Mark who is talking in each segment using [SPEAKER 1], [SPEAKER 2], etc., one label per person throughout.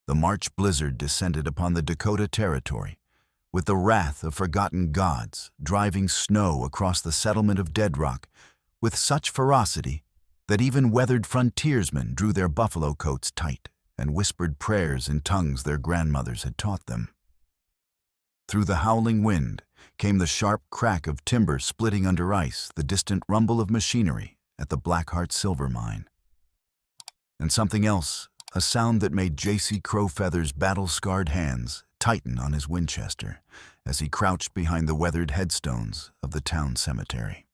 [SPEAKER 1] The March blizzard descended upon the Dakota Territory, with the wrath of forgotten gods driving snow across the settlement of Dead Rock with such ferocity that even weathered frontiersmen drew their buffalo coats tight and whispered prayers in tongues their grandmothers had taught them. Through the howling wind came the sharp crack of timber splitting under ice, the distant rumble of machinery at the Blackheart silver mine. And something else, a sound that made J.C. Crowfeather's battle-scarred hands tighten on his Winchester as he crouched behind the weathered headstones of the town cemetery.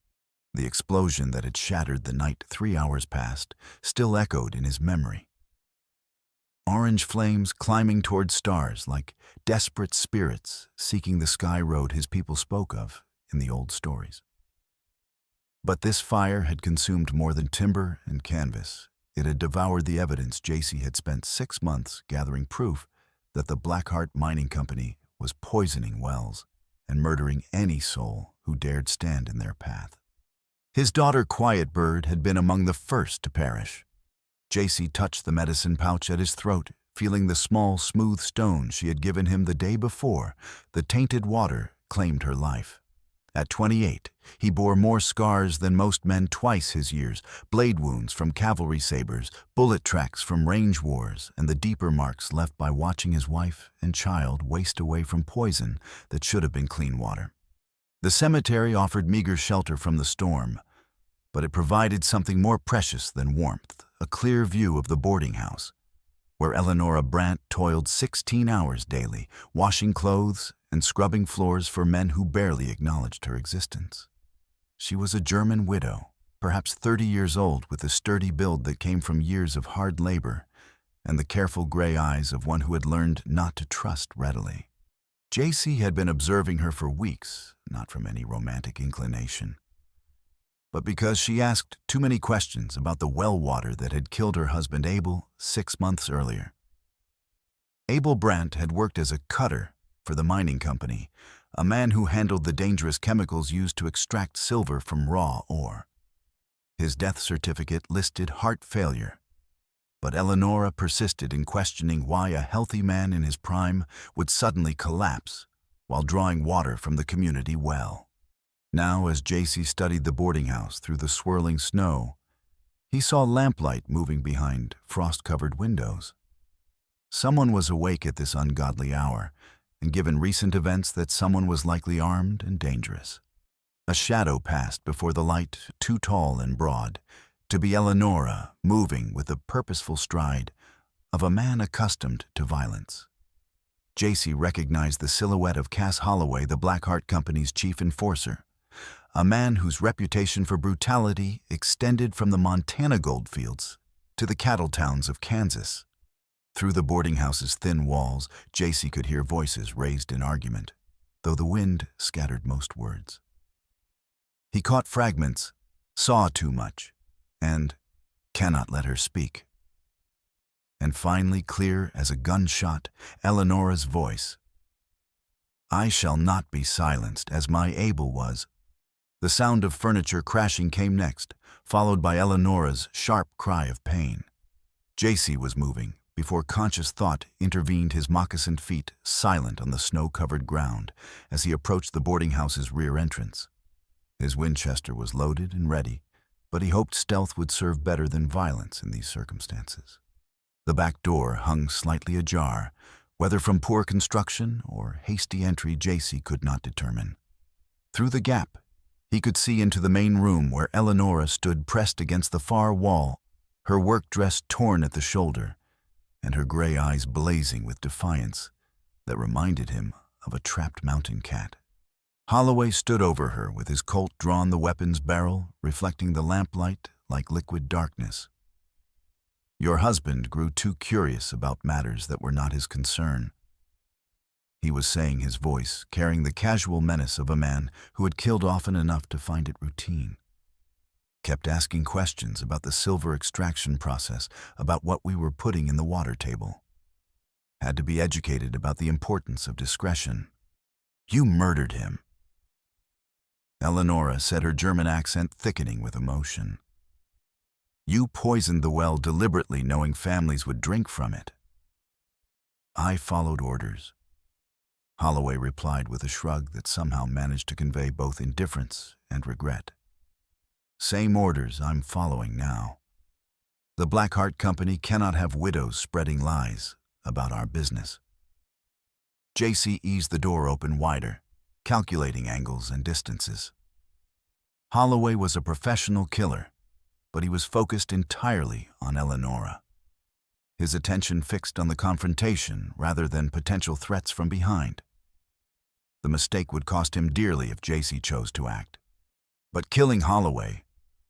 [SPEAKER 1] The explosion that had shattered the night 3 hours past still echoed in his memory. Orange flames climbing toward stars like desperate spirits seeking the sky road his people spoke of in the old stories. But this fire had consumed more than timber and canvas. It had devoured the evidence J.C. had spent 6 months gathering proof that the Blackheart Mining Company was poisoning wells and murdering any soul who dared stand in their path. His daughter Quiet Bird had been among the first to perish. J.C. touched the medicine pouch at his throat, feeling the small, smooth stone she had given him the day before. The tainted water claimed her life. At 28, he bore more scars than most men twice his years, blade wounds from cavalry sabers, bullet tracks from range wars, and the deeper marks left by watching his wife and child waste away from poison that should have been clean water. The cemetery offered meager shelter from the storm, but it provided something more precious than warmth, a clear view of the boarding house, where Eleonora Brandt toiled 16 hours daily, washing clothes and scrubbing floors for men who barely acknowledged her existence. She was a German widow, perhaps 30 years old, with a sturdy build that came from years of hard labor and the careful gray eyes of one who had learned not to trust readily. J.C. had been observing her for weeks, not from any romantic inclination, but because she asked too many questions about the well water that had killed her husband Abel 6 months earlier. Abel Brandt had worked as a cutter for the mining company, a man who handled the dangerous chemicals used to extract silver from raw ore. His death certificate listed heart failure, but Eleonora persisted in questioning why a healthy man in his prime would suddenly collapse while drawing water from the community well. Now, as J.C. studied the boarding house through the swirling snow, he saw lamplight moving behind frost-covered windows. Someone was awake at this ungodly hour, and given recent events that someone was likely armed and dangerous. A shadow passed before the light, too tall and broad, to be Eleonora moving with the purposeful stride of a man accustomed to violence. J.C. recognized the silhouette of Cass Holloway, the Blackheart Company's chief enforcer, a man whose reputation for brutality extended from the Montana goldfields to the cattle towns of Kansas. Through the boarding house's thin walls, J.C. could hear voices raised in argument, though the wind scattered most words. He caught fragments, saw too much, and cannot let her speak. And finally, clear as a gunshot, Eleonora's voice. I shall not be silenced as my Abel was. The sound of furniture crashing came next, followed by Eleonora's sharp cry of pain. J.C. was moving, before conscious thought intervened, his moccasined feet silent on the snow-covered ground as he approached the boarding house's rear entrance. His Winchester was loaded and ready, but he hoped stealth would serve better than violence in these circumstances. The back door hung slightly ajar, whether from poor construction or hasty entry J.C. could not determine. Through the gap, he could see into the main room where Eleonora stood pressed against the far wall, her work dress torn at the shoulder, and her gray eyes blazing with defiance that reminded him of a trapped mountain cat. Holloway stood over her with his Colt drawn, the weapon's barrel reflecting the lamplight like liquid darkness. Your husband grew too curious about matters that were not his concern. He was saying, his voice carrying the casual menace of a man who had killed often enough to find it routine. Kept asking questions about the silver extraction process, about what we were putting in the water table. Had to be educated about the importance of discretion. You murdered him. Eleonora said, her German accent thickening with emotion. You poisoned the well deliberately, knowing families would drink from it. I followed orders. Holloway replied with a shrug that somehow managed to convey both indifference and regret. Same orders I'm following now. The Blackheart Company cannot have widows spreading lies about our business. JC eased the door open wider, calculating angles and distances. Holloway was a professional killer, but he was focused entirely on Eleonora. His attention fixed on the confrontation rather than potential threats from behind. The mistake would cost him dearly if JC chose to act. But killing Holloway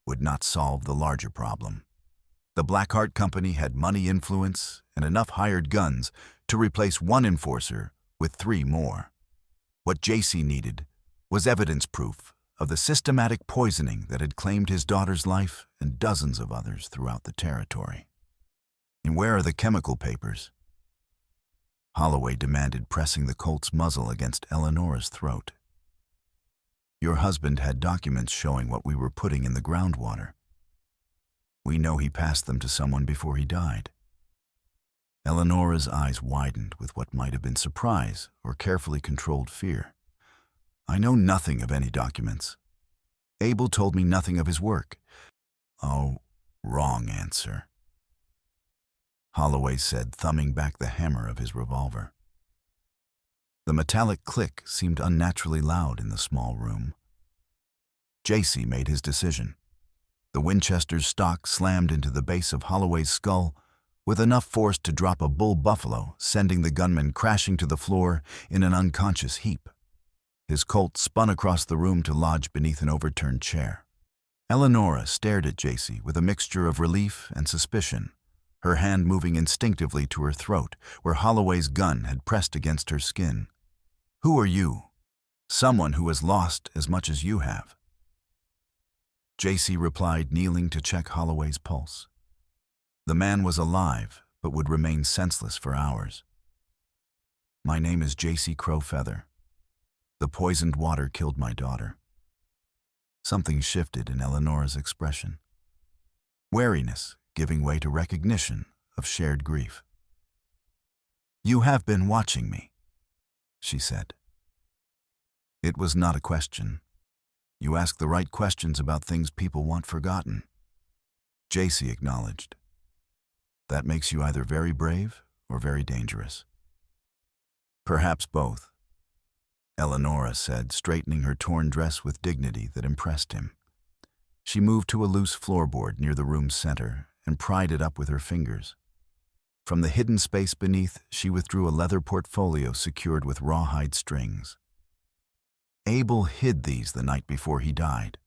[SPEAKER 1] would not solve the larger problem. The Blackheart Company had money, influence, and enough hired guns to replace one enforcer with 3 more. What JC needed was evidence proof of the systematic poisoning that had claimed his daughter's life and dozens of others throughout the territory. And where are the chemical papers? Holloway demanded, pressing the Colt's muzzle against Eleonora's throat. Your husband had documents showing what we were putting in the groundwater. We know he passed them to someone before he died. Eleonora's eyes widened with what might have been surprise or carefully controlled fear. I know nothing of any documents. Abel told me nothing of his work. Oh, wrong answer, Holloway said, thumbing back the hammer of his revolver. The metallic click seemed unnaturally loud in the small room. JC made his decision. The Winchester's stock slammed into the base of Holloway's skull with enough force to drop a bull buffalo, sending the gunman crashing to the floor in an unconscious heap. His Colt spun across the room to lodge beneath an overturned chair. Eleonora stared at JC with a mixture of relief and suspicion, her hand moving instinctively to her throat where Holloway's gun had pressed against her skin. Who are you? Someone who has lost as much as you have. JC replied, kneeling to check Holloway's pulse. The man was alive, but would remain senseless for hours. My name is JC Crowfeather. The poisoned water killed my daughter. Something shifted in Eleonora's expression. Wariness giving way to recognition of shared grief. You have been watching me, she said. It was not a question. You ask the right questions about things people want forgotten. JC acknowledged. That makes you either very brave or very dangerous. Perhaps both, Eleonora said, straightening her torn dress with dignity that impressed him. She moved to a loose floorboard near the room's center and pried it up with her fingers. From the hidden space beneath, she withdrew a leather portfolio secured with rawhide strings. Abel hid these the night before he died,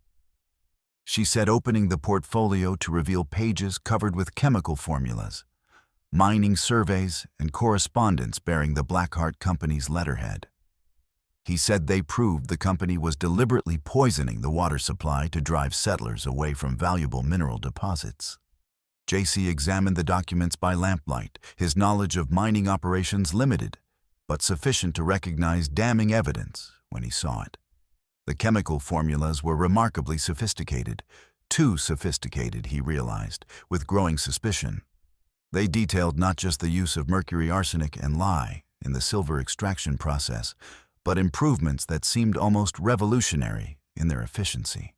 [SPEAKER 1] she said, opening the portfolio to reveal pages covered with chemical formulas, mining surveys, and correspondence bearing the Blackheart Company's letterhead. He said they proved the company was deliberately poisoning the water supply to drive settlers away from valuable mineral deposits. JC examined the documents by lamplight, his knowledge of mining operations limited, but sufficient to recognize damning evidence when he saw it. The chemical formulas were remarkably sophisticated, too sophisticated, he realized, with growing suspicion. They detailed not just the use of mercury arsenic and lye in the silver extraction process, but improvements that seemed almost revolutionary in their efficiency.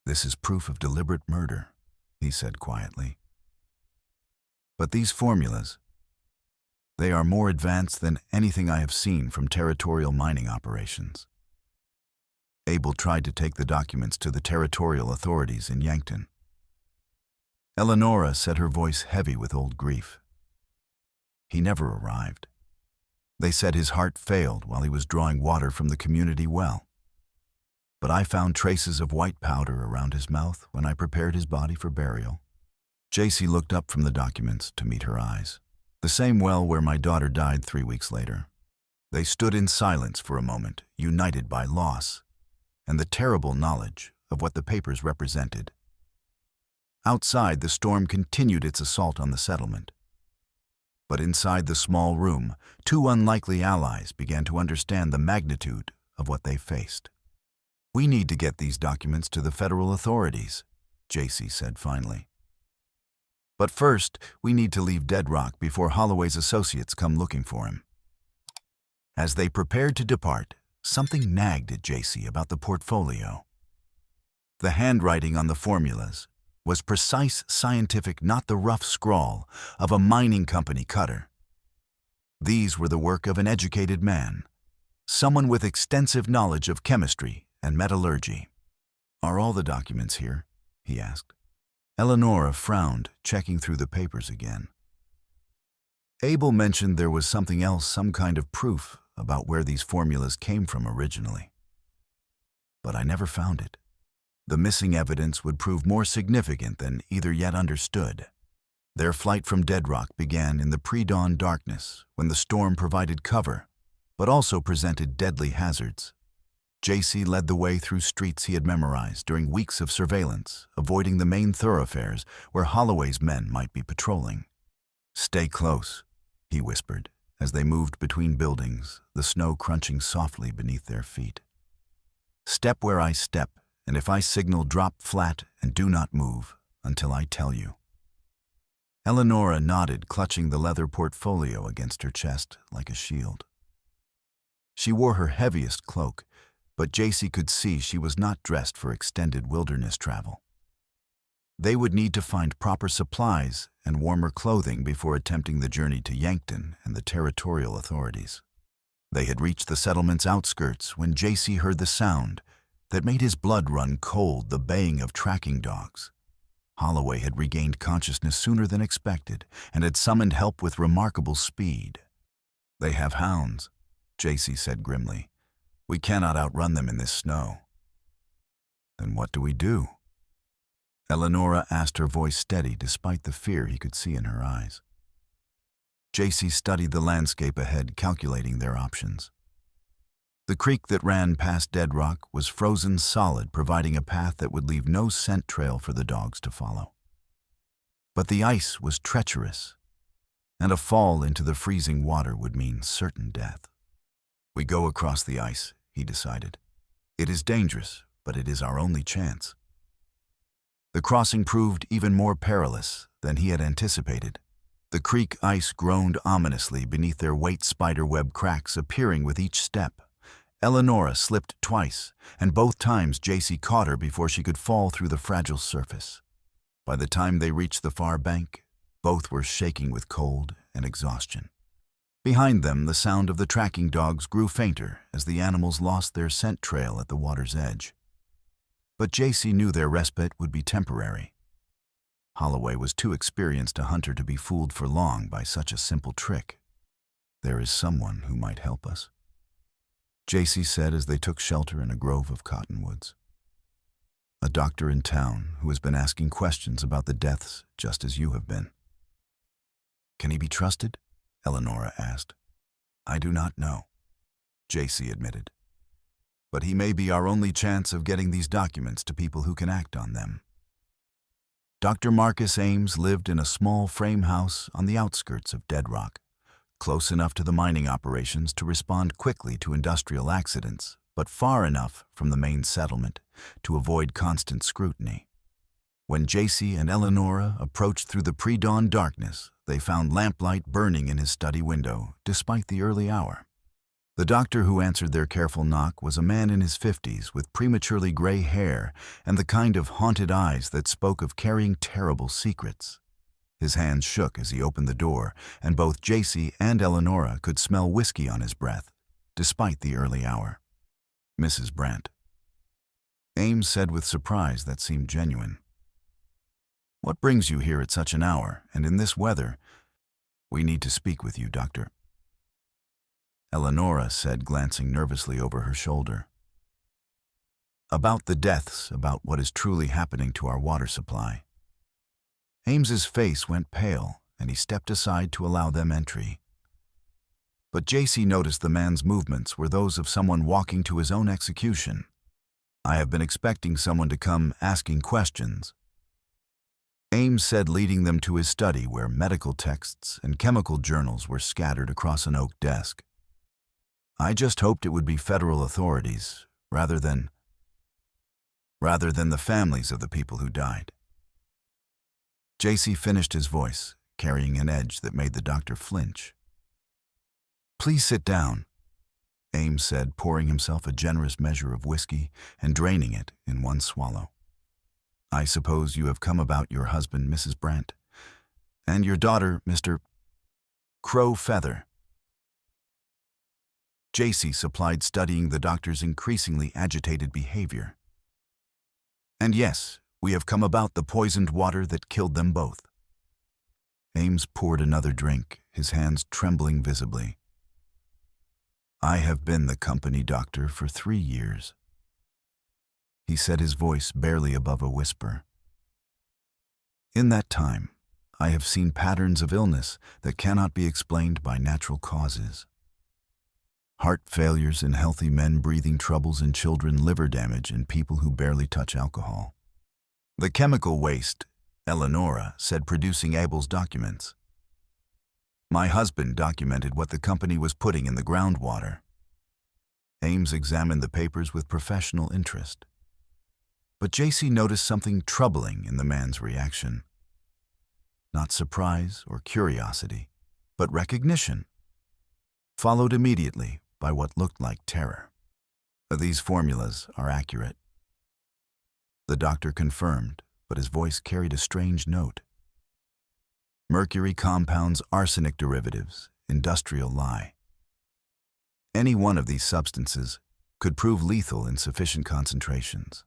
[SPEAKER 1] This is proof of deliberate murder, he said quietly. But these formulas, they are more advanced than anything I have seen from territorial mining operations. Abel tried to take the documents to the territorial authorities in Yankton. Eleonora said, her voice heavy with old grief. He never arrived. They said his heart failed while he was drawing water from the community well. But I found traces of white powder around his mouth when I prepared his body for burial. JC looked up from the documents to meet her eyes. The same well where my daughter died 3 weeks later. They stood in silence for a moment, united by loss and the terrible knowledge of what the papers represented. Outside, the storm continued its assault on the settlement. But inside the small room, 2 unlikely allies began to understand the magnitude of what they faced. We need to get these documents to the federal authorities, JC said finally. But first, we need to leave Dead Rock before Holloway's associates come looking for him. As they prepared to depart, something nagged at JC about the portfolio. The handwriting on the formulas was precise, scientific, not the rough scrawl of a mining company cutter. These were the work of an educated man, someone with extensive knowledge of chemistry and metallurgy. "Are all the documents here?" he asked. Eleonora frowned, checking through the papers again. Abel mentioned there was something else, some kind of proof about where these formulas came from originally. But I never found it. The missing evidence would prove more significant than either yet understood. Their flight from Dead Rock began in the pre-dawn darkness when the storm provided cover, but also presented deadly hazards. JC led the way through streets he had memorized during weeks of surveillance, avoiding the main thoroughfares where Holloway's men might be patrolling. "Stay close," he whispered, as they moved between buildings, the snow crunching softly beneath their feet. "Step where I step, and if I signal, drop flat and do not move until I tell you." Eleonora nodded, clutching the leather portfolio against her chest like a shield. She wore her heaviest cloak, but JC could see she was not dressed for extended wilderness travel. They would need to find proper supplies and warmer clothing before attempting the journey to Yankton and the territorial authorities. They had reached the settlement's outskirts when JC heard the sound that made his blood run cold, the baying of tracking dogs. Holloway had regained consciousness sooner than expected and had summoned help with remarkable speed. "They have hounds," JC said grimly. "We cannot outrun them in this snow." "Then what do we do?" Eleonora asked, her voice steady despite the fear he could see in her eyes. JC studied the landscape ahead, calculating their options. The creek that ran past Dead Rock was frozen solid, providing a path that would leave no scent trail for the dogs to follow. But the ice was treacherous, and a fall into the freezing water would mean certain death. "We go across the ice," he decided. "It is dangerous, but it is our only chance." The crossing proved even more perilous than he had anticipated. The creek ice groaned ominously beneath their weight, spiderweb cracks appearing with each step. Eleonora slipped twice, and both times JC caught her before she could fall through the fragile surface. By the time they reached the far bank, both were shaking with cold and exhaustion. Behind them, the sound of the tracking dogs grew fainter as the animals lost their scent trail at the water's edge. But JC knew their respite would be temporary. Holloway was too experienced a hunter to be fooled for long by such a simple trick. "There is someone who might help us," JC said as they took shelter in a grove of cottonwoods. "A doctor in town who has been asking questions about the deaths just as you have been." "Can he be trusted?" Eleonora asked. "I do not know," JC admitted. "But he may be our only chance of getting these documents to people who can act on them." Dr. Marcus Ames lived in a small frame house on the outskirts of Dead Rock, close enough to the mining operations to respond quickly to industrial accidents, but far enough from the main settlement to avoid constant scrutiny. When JC and Eleonora approached through the pre-dawn darkness, they found lamplight burning in his study window, despite the early hour. The doctor who answered their careful knock was a man in his 50s with prematurely gray hair and the kind of haunted eyes that spoke of carrying terrible secrets. His hands shook as he opened the door, and both JC and Eleonora could smell whiskey on his breath, despite the early hour. "Mrs. Brandt," Ames said with surprise that seemed genuine. "What brings you here at such an hour, and in this weather?" "We need to speak with you, Doctor," Eleonora said, glancing nervously over her shoulder. "About the deaths, about what is truly happening to our water supply." Ames's face went pale, and he stepped aside to allow them entry. But JC noticed the man's movements were those of someone walking to his own execution. "I have been expecting someone to come asking questions," Ames said, leading them to his study where medical texts and chemical journals were scattered across an oak desk. "I just hoped it would be federal authorities, rather than the families of the people who died." JC finished his voice, carrying an edge that made the doctor flinch. "Please sit down," Ames said, pouring himself a generous measure of whiskey and draining it in one swallow. "I suppose you have come about your husband, Mrs. Brandt, and your daughter, Mr. Crow Feather." JC supplied, studying the doctor's increasingly agitated behavior. "And yes, we have come about the poisoned water that killed them both." Ames poured another drink, his hands trembling visibly. "I have been the company doctor for 3 years," he said, his voice barely above a whisper. "In that time, I have seen patterns of illness that cannot be explained by natural causes. Heart failures in healthy men, breathing troubles in children, liver damage in people who barely touch alcohol. The chemical waste," Eleonora said, producing Abel's documents. "My husband documented what the company was putting in the groundwater." Ames examined the papers with professional interest. But JC noticed something troubling in the man's reaction. Not surprise or curiosity, but recognition, followed immediately by what looked like terror. "These formulas are accurate," the doctor confirmed, but his voice carried a strange note. "Mercury compounds, arsenic derivatives, industrial lye. Any one of these substances could prove lethal in sufficient concentrations."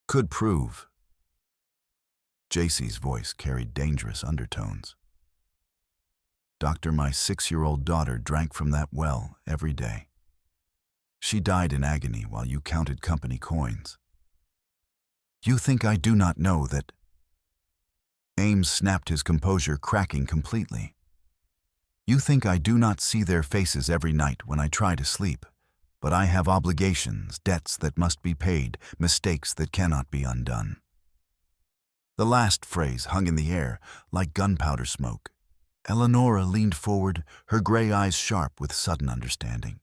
[SPEAKER 1] "Could prove." JC's voice carried dangerous undertones. "Doctor, my 6-year-old daughter drank from that well every day. She died in agony while you counted company coins. You think I do not know that—" Ames snapped his composure, cracking completely. "You think I do not see their faces every night when I try to sleep, but I have obligations, debts that must be paid, mistakes that cannot be undone." The last phrase hung in the air like gunpowder smoke. Eleonora leaned forward, her gray eyes sharp with sudden understanding.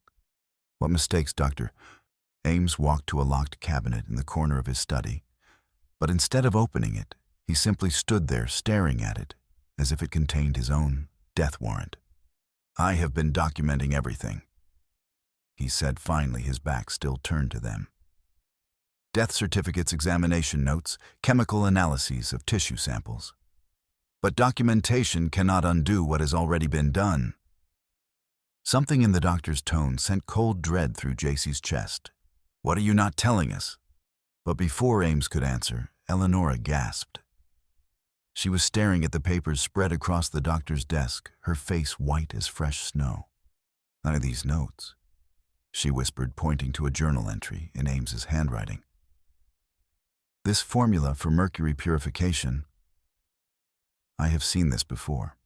[SPEAKER 1] "What mistakes, doctor?" Ames walked to a locked cabinet in the corner of his study, but instead of opening it, he simply stood there staring at it as if it contained his own death warrant. "I have been documenting everything," he said finally, his back still turned to them. "Death certificates, examination notes, chemical analyses of tissue samples. But documentation cannot undo what has already been done." Something in the doctor's tone sent cold dread through JC's chest. "What are you not telling us?" But before Ames could answer, Eleonora gasped. She was staring at the papers spread across the doctor's desk, her face white as fresh snow. "None of these notes," she whispered, pointing to a journal entry in Ames's handwriting. "This formula for mercury purification, I have seen this before."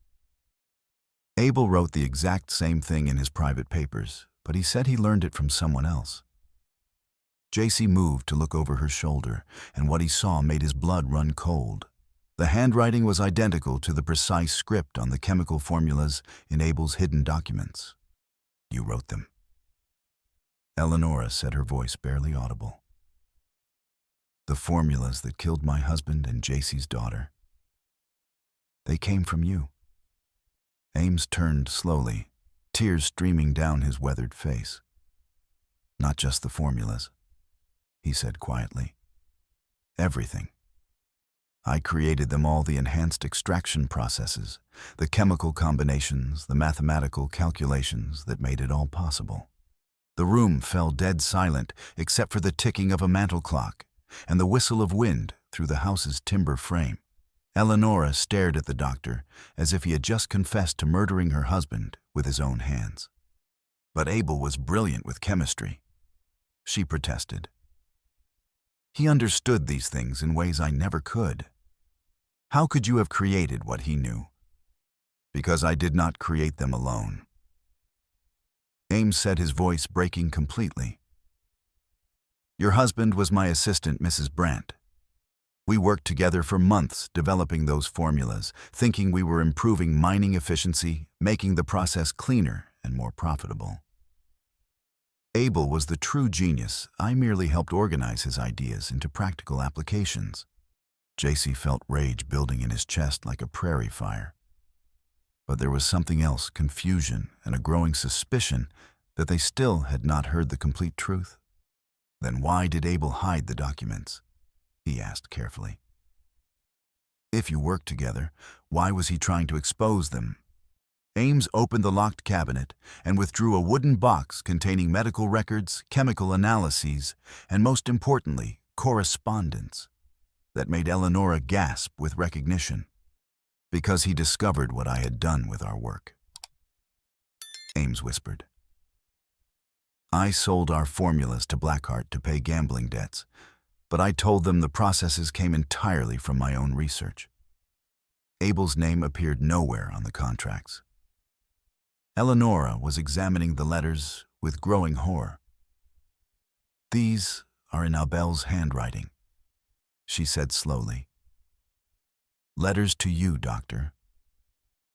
[SPEAKER 1] Abel wrote the exact same thing in his private papers, but he said he learned it from someone else. JC moved to look over her shoulder, and what he saw made his blood run cold. The handwriting was identical to the precise script on the chemical formulas in Abel's hidden documents. "You wrote them," Eleonora said, her voice barely audible. "The formulas that killed my husband and JC's daughter. They came from you." Ames turned slowly, tears streaming down his weathered face. "Not just the formulas," he said quietly. "Everything. I created them all, the enhanced extraction processes, the chemical combinations, the mathematical calculations that made it all possible." The room fell dead silent except for the ticking of a mantel clock and the whistle of wind through the house's timber frame. Eleonora stared at the doctor as if he had just confessed to murdering her husband with his own hands. "But Abel was brilliant with chemistry," she protested. "He understood these things in ways I never could. How could you have created what he knew?" "Because I did not create them alone," Ames said, his voice breaking completely. "Your husband was my assistant, Mrs. Brandt. We worked together for months developing those formulas, thinking we were improving mining efficiency, making the process cleaner and more profitable. Abel was the true genius. I merely helped organize his ideas into practical applications." JC felt rage building in his chest like a prairie fire. But there was something else, confusion and a growing suspicion that they still had not heard the complete truth. Then why did Abel hide the documents? He asked carefully. If you worked together, why was he trying to expose them? Ames opened the locked cabinet and withdrew a wooden box containing medical records, chemical analyses, and most importantly, correspondence that made Eleonora gasp with recognition. Because he discovered what I had done with our work. Ames whispered. I sold our formulas to Blackheart to pay gambling debts, but I told them the processes came entirely from my own research. Abel's name appeared nowhere on the contracts. Eleonora was examining the letters with growing horror. These are in Abel's handwriting, she said slowly. Letters to you, Doctor.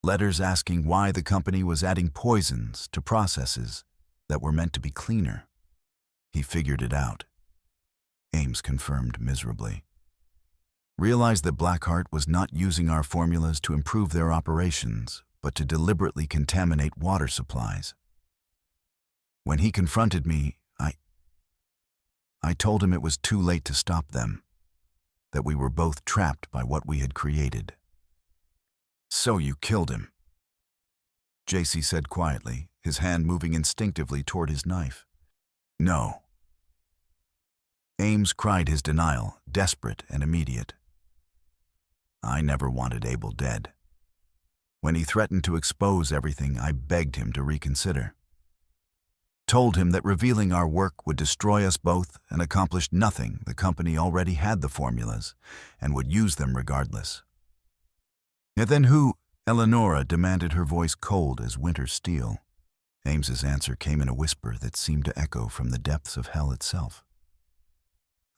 [SPEAKER 1] Letters asking why the company was adding poisons to processes that were meant to be cleaner. He figured it out. Ames confirmed miserably. Realized that Blackheart was not using our formulas to improve their operations, but to deliberately contaminate water supplies. When he confronted me, I told him it was too late to stop them, that we were both trapped by what we had created. So you killed him, JC said quietly, his hand moving instinctively toward his knife. No. Ames cried his denial, desperate and immediate. I never wanted Abel dead. When he threatened to expose everything, I begged him to reconsider. Told him that revealing our work would destroy us both and accomplish nothing. The company already had the formulas and would use them regardless. And then who? Eleonora demanded, her voice cold as winter steel. Ames's answer came in a whisper that seemed to echo from the depths of hell itself.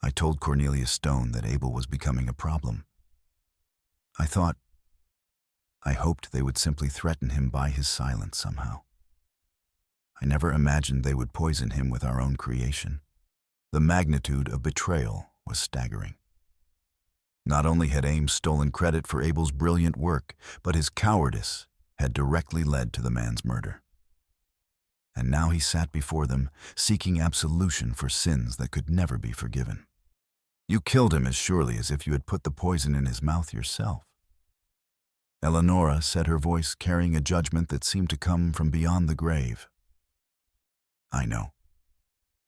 [SPEAKER 1] I told Cornelius Stone that Abel was becoming a problem. I hoped they would simply threaten him by his silence somehow. I never imagined they would poison him with our own creation. The magnitude of betrayal was staggering. Not only had Ames stolen credit for Abel's brilliant work, but his cowardice had directly led to the man's murder. And now he sat before them, seeking absolution for sins that could never be forgiven. You killed him as surely as if you had put the poison in his mouth yourself. Eleonora said, her voice carrying a judgment that seemed to come from beyond the grave. I know,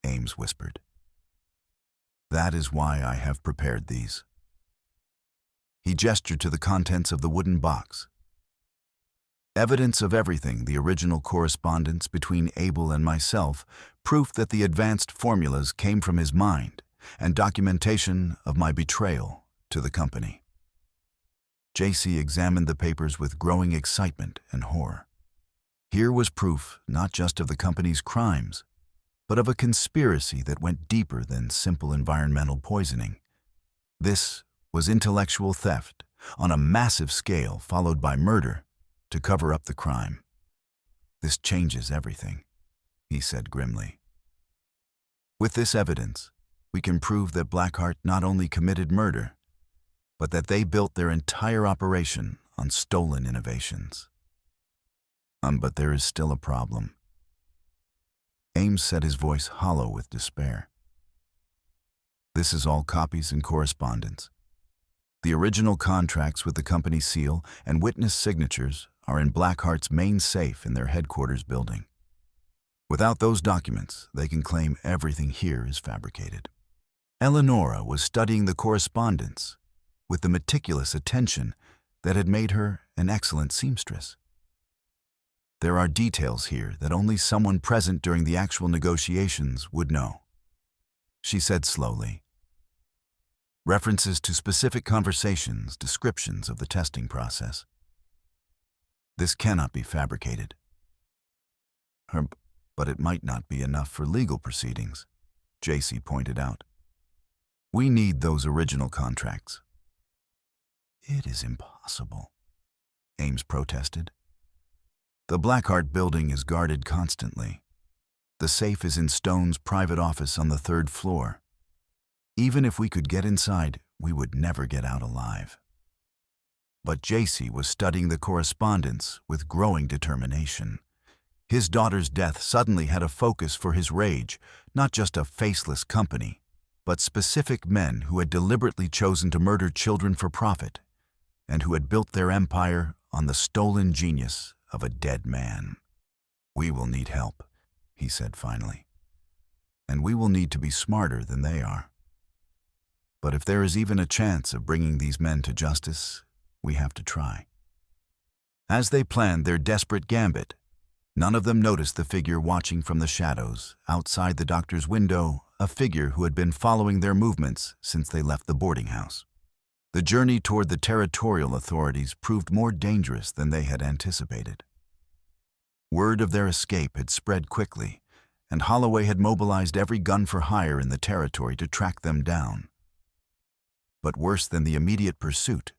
[SPEAKER 1] Ames whispered. That is why I have prepared these. He gestured to the contents of the wooden box. Evidence of everything, the original correspondence between Abel and myself, proof that the advanced formulas came from his mind, and documentation of my betrayal to the company. JC examined the papers with growing excitement and horror. Here was proof not just of the company's crimes, but of a conspiracy that went deeper than simple environmental poisoning. This was intellectual theft on a massive scale, followed by murder to cover up the crime. This changes everything, he said grimly. With this evidence, we can prove that Blackheart not only committed murder, but that they built their entire operation on stolen innovations. But there is still a problem. Ames said, his voice hollow with despair. This is all copies and correspondence. The original contracts with the company seal and witness signatures are in Blackheart's main safe in their headquarters building. Without those documents, they can claim everything here is fabricated. Eleonora was studying the correspondence with the meticulous attention that had made her an excellent seamstress. There are details here that only someone present during the actual negotiations would know, she said slowly. References to specific conversations, descriptions of the testing process. This cannot be fabricated. But it might not be enough for legal proceedings, JC pointed out. We need those original contracts. It is impossible, Ames protested. The Blackheart building is guarded constantly. The safe is in Stone's private office on the 3rd floor. Even if we could get inside, we would never get out alive. But JC was studying the correspondence with growing determination. His daughter's death suddenly had a focus for his rage, not just a faceless company, but specific men who had deliberately chosen to murder children for profit, and who had built their empire on the stolen genius of a dead man. "We will need help," he said finally. "And we will need to be smarter than they are. But if there is even a chance of bringing these men to justice, we have to try." As they planned their desperate gambit, none of them noticed the figure watching from the shadows, outside the doctor's window, a figure who had been following their movements since they left the boarding house. The journey toward the territorial authorities proved more dangerous than they had anticipated. Word of their escape had spread quickly, and Holloway had mobilized every gun for hire in the territory to track them down. But worse than the immediate pursuit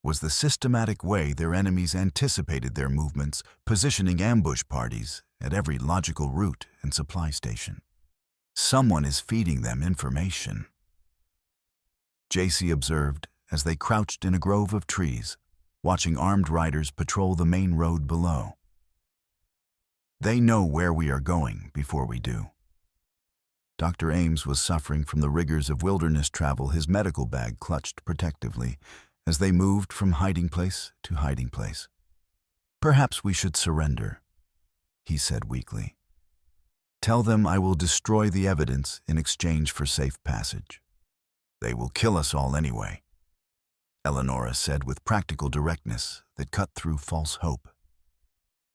[SPEAKER 1] was the systematic way their enemies anticipated their movements, positioning ambush parties at every logical route and supply station. "Someone is feeding them information," JC observed as they crouched in a grove of trees, watching armed riders patrol the main road below. "They know where we are going before we do." Dr. Ames was suffering from the rigors of wilderness travel, his medical bag clutched protectively as they moved from hiding place to hiding place. "Perhaps we should surrender," he said weakly. "Tell them I will destroy the evidence in exchange for safe passage." "They will kill us all anyway," Eleonora said with practical directness that cut through false hope.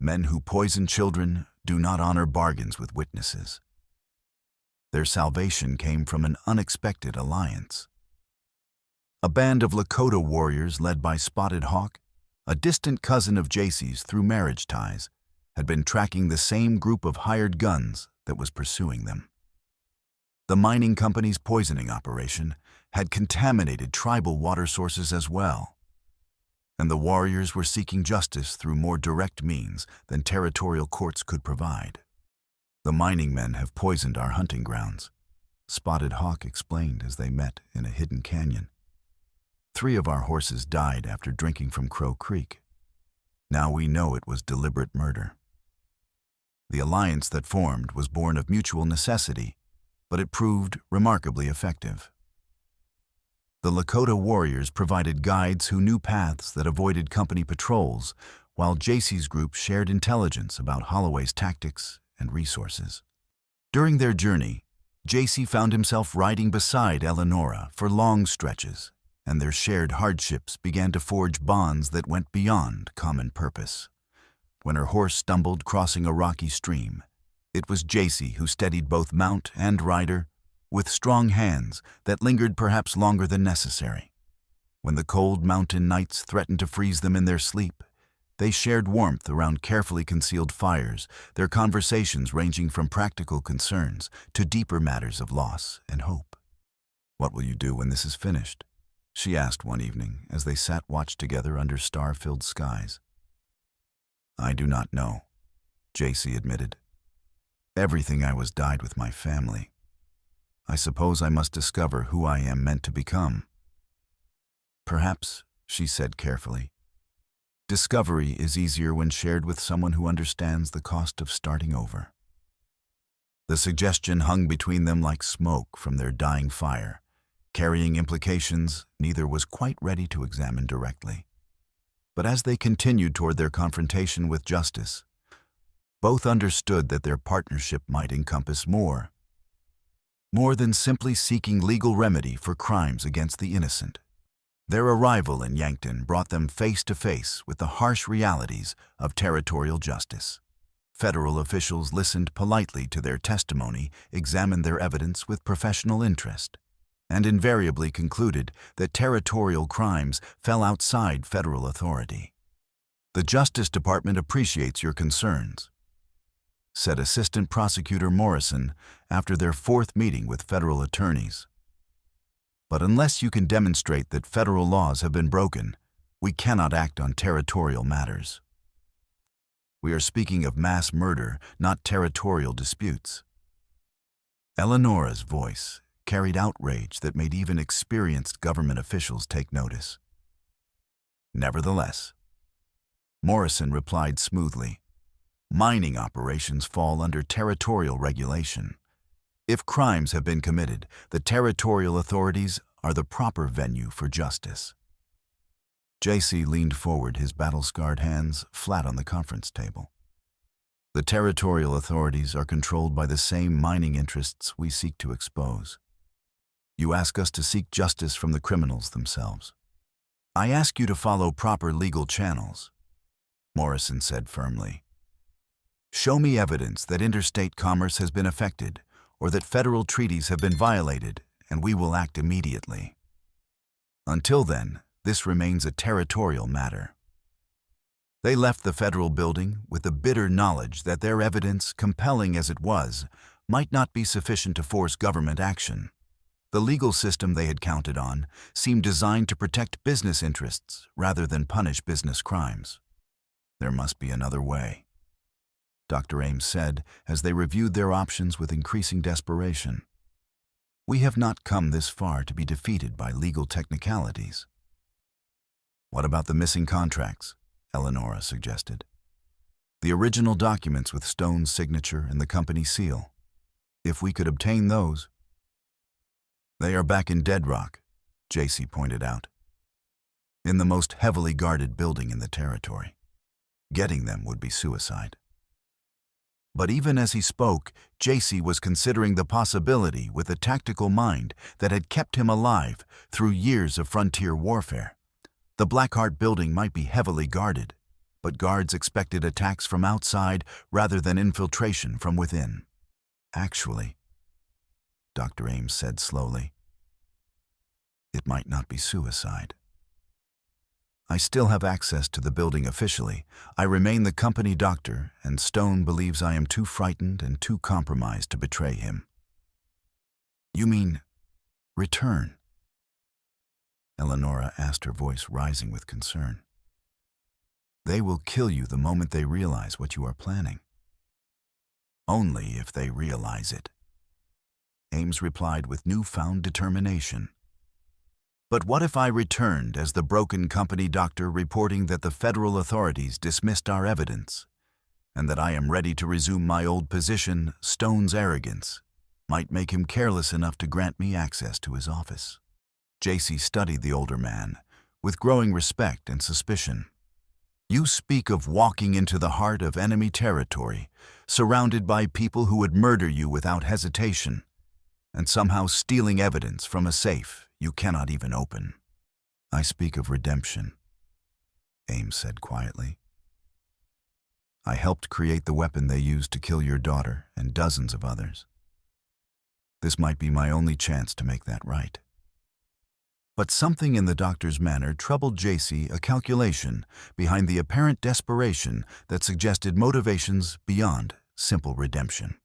[SPEAKER 1] "Men who poison children do not honor bargains with witnesses." Their salvation came from an unexpected alliance. A band of Lakota warriors led by Spotted Hawk, a distant cousin of JC's through marriage ties, had been tracking the same group of hired guns that was pursuing them. The mining company's poisoning operation had contaminated tribal water sources as well, and the warriors were seeking justice through more direct means than territorial courts could provide. "The mining men have poisoned our hunting grounds," Spotted Hawk explained as they met in a hidden canyon. "3 of our horses died after drinking from Crow Creek. Now we know it was deliberate murder." The alliance that formed was born of mutual necessity, but it proved remarkably effective. The Lakota warriors provided guides who knew paths that avoided company patrols, while JC's group shared intelligence about Holloway's tactics and resources. During their journey, JC found himself riding beside Eleonora for long stretches, and their shared hardships began to forge bonds that went beyond common purpose. When her horse stumbled crossing a rocky stream, it was JC who steadied both mount and rider with strong hands that lingered perhaps longer than necessary. When the cold mountain nights threatened to freeze them in their sleep, they shared warmth around carefully concealed fires, their conversations ranging from practical concerns to deeper matters of loss and hope. "What will you do when this is finished?" she asked one evening as they sat watched together under star-filled skies. "I do not know," JC admitted. "Everything I was died with my family. I suppose I must discover who I am meant to become." "Perhaps," she said carefully, "discovery is easier when shared with someone who understands the cost of starting over." The suggestion hung between them like smoke from their dying fire, carrying implications neither was quite ready to examine directly. But as they continued toward their confrontation with justice, both understood that their partnership might encompass more than simply seeking legal remedy for crimes against the innocent. Their arrival in Yankton brought them face to face with the harsh realities of territorial justice. Federal officials listened politely to their testimony, examined their evidence with professional interest, and invariably concluded that territorial crimes fell outside federal authority. "The Justice Department appreciates your concerns," said Assistant Prosecutor Morrison after their 4th meeting with federal attorneys. "But unless you can demonstrate that federal laws have been broken, we cannot act on territorial matters. We are speaking of mass murder, not territorial disputes." Eleonora's voice carried outrage that made even experienced government officials take notice. Nevertheless, Morrison replied smoothly, "Mining operations fall under territorial regulation. If crimes have been committed, the territorial authorities are the proper venue for justice." JC leaned forward, his battle-scarred hands flat on the conference table. "The territorial authorities are controlled by the same mining interests we seek to expose. You ask us to seek justice from the criminals themselves. I ask you to follow proper legal channels," Morrison said firmly. "Show me evidence that interstate commerce has been affected or that federal treaties have been violated, and we will act immediately. Until then, this remains a territorial matter." They left the federal building with the bitter knowledge that their evidence, compelling as it was, might not be sufficient to force government action. The legal system they had counted on seemed designed to protect business interests rather than punish business crimes. "There must be another way," Dr. Ames said as they reviewed their options with increasing desperation. "We have not come this far to be defeated by legal technicalities." "What about the missing contracts?" Eleonora suggested. "The original documents with Stone's signature and the company seal. If we could obtain those—" "They are back in Dead Rock," JC pointed out, "in the most heavily guarded building in the territory. Getting them would be suicide." But even as he spoke, JC was considering the possibility with a tactical mind that had kept him alive through years of frontier warfare. The Blackheart building might be heavily guarded, but guards expected attacks from outside rather than infiltration from within. "Actually," Dr. Ames said slowly, "it might not be suicide. I still have access to the building officially. I remain the company doctor, and Stone believes I am too frightened and too compromised to betray him." "You mean return?" Eleonora asked, her voice rising with concern. "They will kill you the moment they realize what you are planning." "Only if they realize it," Ames replied with newfound determination. "But what if I returned as the broken company doctor reporting that the federal authorities dismissed our evidence, and that I am ready to resume my old position? Stone's arrogance might make him careless enough to grant me access to his office." JC studied the older man with growing respect and suspicion. "You speak of walking into the heart of enemy territory, surrounded by people who would murder you without hesitation, and somehow stealing evidence from a safe you cannot even open." "I speak of redemption," Ames said quietly. "I helped create the weapon they used to kill your daughter and dozens of others. This might be my only chance to make that right." But something in the doctor's manner troubled JC, a calculation behind the apparent desperation that suggested motivations beyond simple redemption.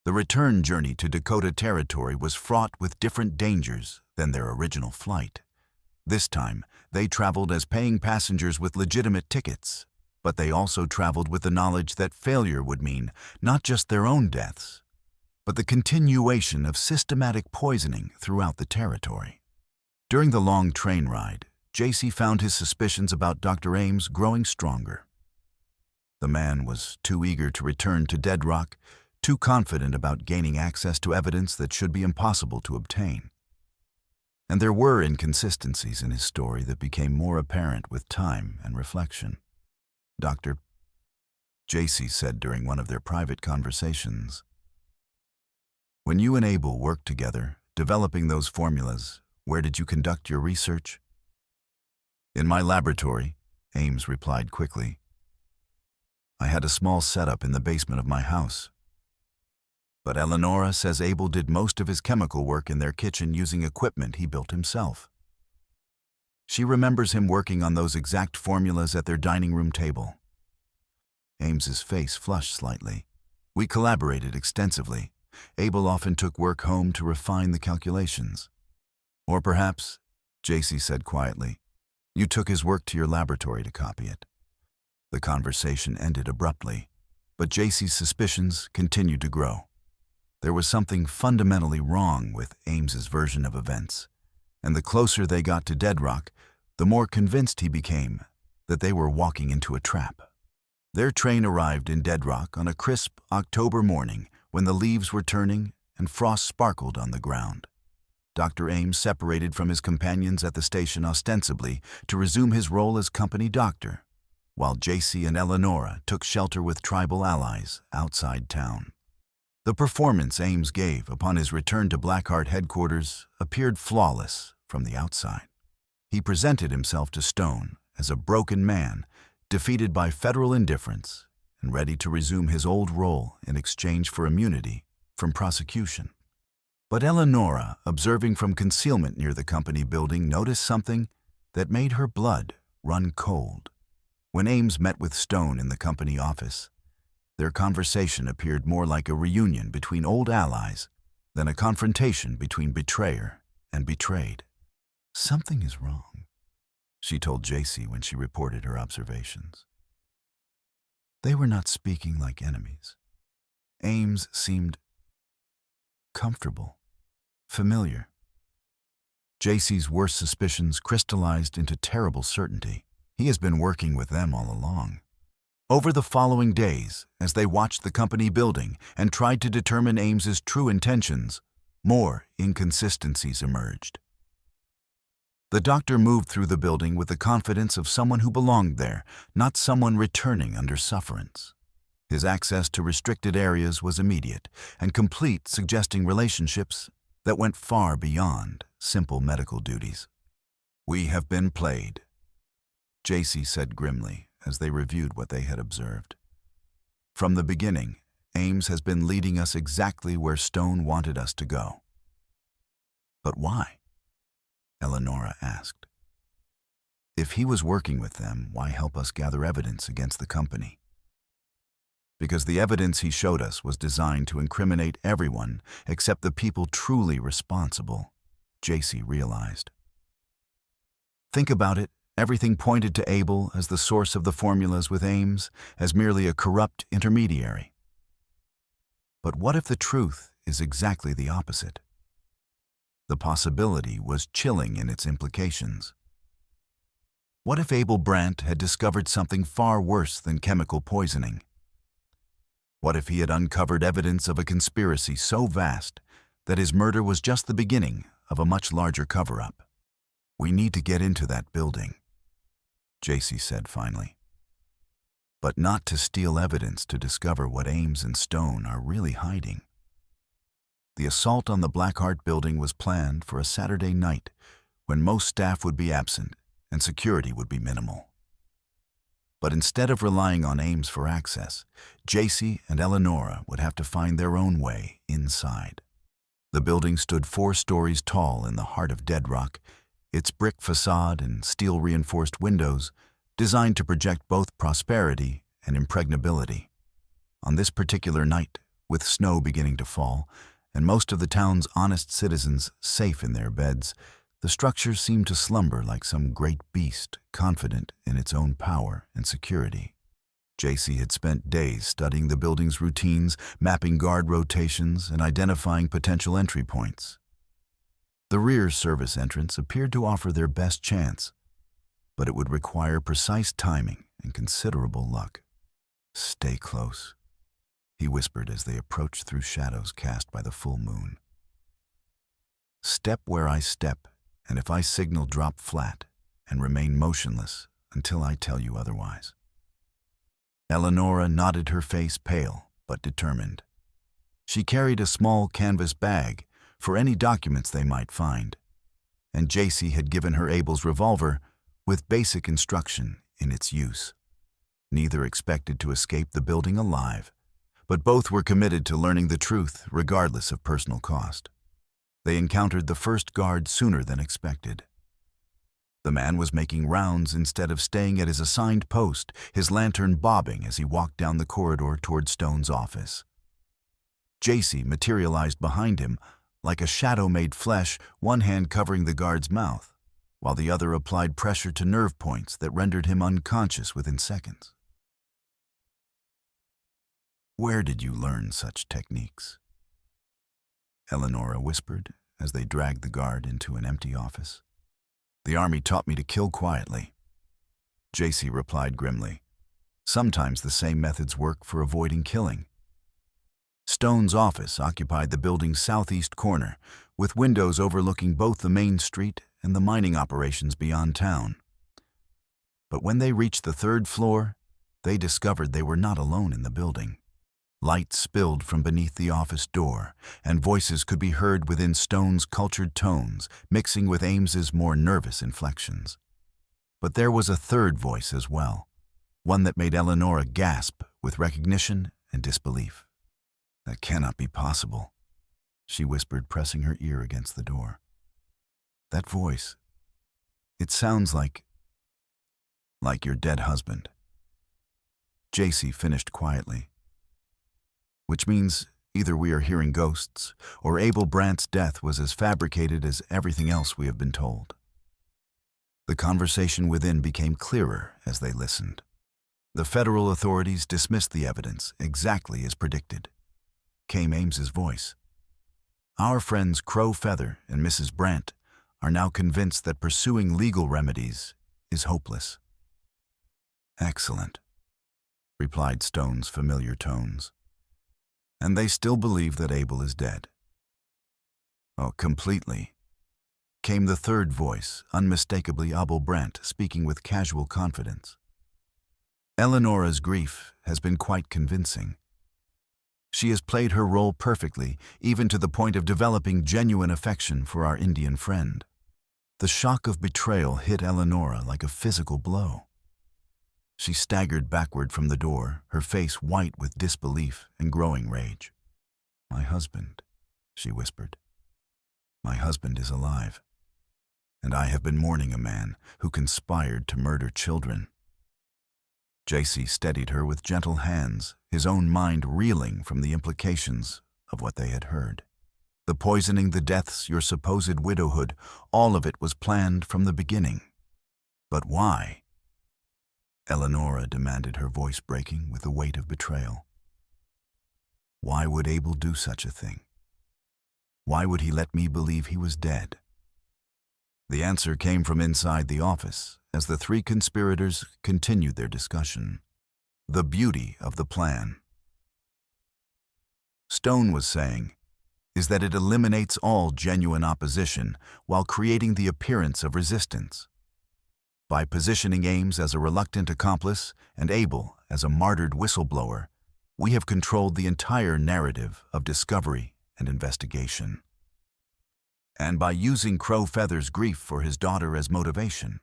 [SPEAKER 1] The return journey to Dakota Territory was fraught with different dangers than their original flight. This time, they traveled as paying passengers with legitimate tickets, but they also traveled with the knowledge that failure would mean not just their own deaths, but the continuation of systematic poisoning throughout the territory. During the long train ride, JC found his suspicions about Dr. Ames growing stronger. The man was too eager to return to Dead Rock, too confident about gaining access to evidence that should be impossible to obtain. And there were inconsistencies in his story that became more apparent with time and reflection. "Dr. JC said during one of their private conversations, when you and Abel worked together, developing those formulas, where did you conduct your research?" "In my laboratory," Ames replied quickly. "I had a small setup in the basement of my house. But Eleonora says Abel did most of his chemical work in their kitchen using equipment he built himself. She remembers him working on those exact formulas at their dining room table." Ames's face flushed slightly. "We collaborated extensively. Abel often took work home to refine the calculations." "Or perhaps," JC said quietly, "you took his work to your laboratory to copy it." The conversation ended abruptly, but JC's suspicions continued to grow. There was something fundamentally wrong with Ames's version of events, and the closer they got to Deadrock, the more convinced he became that they were walking into a trap. Their train arrived in Deadrock on a crisp October morning when the leaves were turning and frost sparkled on the ground. Dr. Ames separated from his companions at the station ostensibly to resume his role as company doctor, while JC and Eleonora took shelter with tribal allies outside town. The performance Ames gave upon his return to Blackheart headquarters appeared flawless from the outside. He presented himself to Stone as a broken man, defeated by federal indifference and ready to resume his old role in exchange for immunity from prosecution. But Eleonora, observing from concealment near the company building, noticed something that made her blood run cold. When Ames met with Stone in the company office, their conversation appeared more like a reunion between old allies than a confrontation between betrayer and betrayed. "Something is wrong," she told JC when she reported her observations. They were not speaking like enemies. Ames seemed comfortable, familiar. JC's worst suspicions crystallized into terrible certainty. He has been working with them all along. Over the following days, as they watched the company building and tried to determine Ames's true intentions, more inconsistencies emerged. The doctor moved through the building with the confidence of someone who belonged there, not someone returning under sufferance. His access to restricted areas was immediate and complete, suggesting relationships that went far beyond simple medical duties. "We have been played," JC said grimly as they reviewed what they had observed. "From the beginning, Ames has been leading us exactly where Stone wanted us to go." "But why?" Eleonora asked. "If he was working with them, why help us gather evidence against the company?" "Because the evidence he showed us was designed to incriminate everyone except the people truly responsible," JC realized. "Think about it. Everything pointed to Abel as the source of the formulas, with Ames as merely a corrupt intermediary. But what if the truth is exactly the opposite? The possibility was chilling in its implications. What if Abel Brandt had discovered something far worse than chemical poisoning? What if he had uncovered evidence of a conspiracy so vast that his murder was just the beginning of a much larger cover-up? "We need to get into that building," JC said finally. "But not to steal evidence to discover what Ames and Stone are really hiding." The assault on the Blackheart building was planned for a Saturday night when most staff would be absent and security would be minimal. But instead of relying on Ames for access, JC and Eleonora would have to find their own way inside. The building stood 4 stories tall in the heart of Deadrock, its brick facade and steel-reinforced windows designed to project both prosperity and impregnability. On this particular night, with snow beginning to fall, and most of the town's honest citizens safe in their beds, the structure seemed to slumber like some great beast, confident in its own power and security. JC had spent days studying the building's routines, mapping guard rotations, and identifying potential entry points. The rear service entrance appeared to offer their best chance, but it would require precise timing and considerable luck. "Stay close," he whispered as they approached through shadows cast by the full moon. "Step where I step, and if I signal, drop flat and remain motionless until I tell you otherwise." Eleonora nodded, her face pale but determined. She carried a small canvas bag for any documents they might find, and JC had given her Abel's revolver with basic instruction in its use. Neither expected to escape the building alive, but both were committed to learning the truth regardless of personal cost. They encountered the first guard sooner than expected. The man was making rounds instead of staying at his assigned post, his lantern bobbing as he walked down the corridor toward Stone's office. JC materialized behind him like a shadow-made flesh, one hand covering the guard's mouth, while the other applied pressure to nerve points that rendered him unconscious within seconds. "Where did you learn such techniques?" Eleonora whispered as they dragged the guard into an empty office. The army taught me to kill quietly. JC replied grimly. Sometimes the same methods work for avoiding killing. Stone's office occupied the building's southeast corner, with windows overlooking both the main street and the mining operations beyond town. But when they reached the third floor, they discovered they were not alone in the building. Light spilled from beneath the office door, and voices could be heard within Stone's cultured tones, mixing with Ames's more nervous inflections. But there was a third voice as well, one that made Eleonora gasp with recognition and disbelief. "That cannot be possible," she whispered, pressing her ear against the door. "That voice, it sounds like your dead husband." JC finished quietly. "Which means either we are hearing ghosts, or Abel Brandt's death was as fabricated as everything else we have been told." The conversation within became clearer as they listened. The federal authorities dismissed the evidence exactly as predicted. Came Ames's voice. "Our friends Crow Feather and Mrs. Brandt are now convinced that pursuing legal remedies is hopeless." "Excellent," replied Stone's familiar tones. "And they still believe that Abel is dead?" "Oh, completely," came the third voice, unmistakably Abel Brandt, speaking with casual confidence. "Eleonora's grief has been quite convincing. She has played her role perfectly, even to the point of developing genuine affection for our Indian friend. The shock of betrayal hit Eleonora like a physical blow. She staggered backward from the door, her face white with disbelief and growing rage. "My husband," she whispered. "My husband is alive, and I have been mourning a man who conspired to murder children." JC steadied her with gentle hands, his own mind reeling from the implications of what they had heard. The poisoning, the deaths, your supposed widowhood, all of it was planned from the beginning. But why? Eleonora demanded, her voice breaking with the weight of betrayal. Why would Abel do such a thing? Why would he let me believe he was dead? The answer came from inside the office as the three conspirators continued their discussion. The beauty of the plan, Stone was saying, is that it eliminates all genuine opposition while creating the appearance of resistance. By positioning Ames as a reluctant accomplice and Abel as a martyred whistleblower, we have controlled the entire narrative of discovery and investigation. And by using Crow Feather's grief for his daughter as motivation,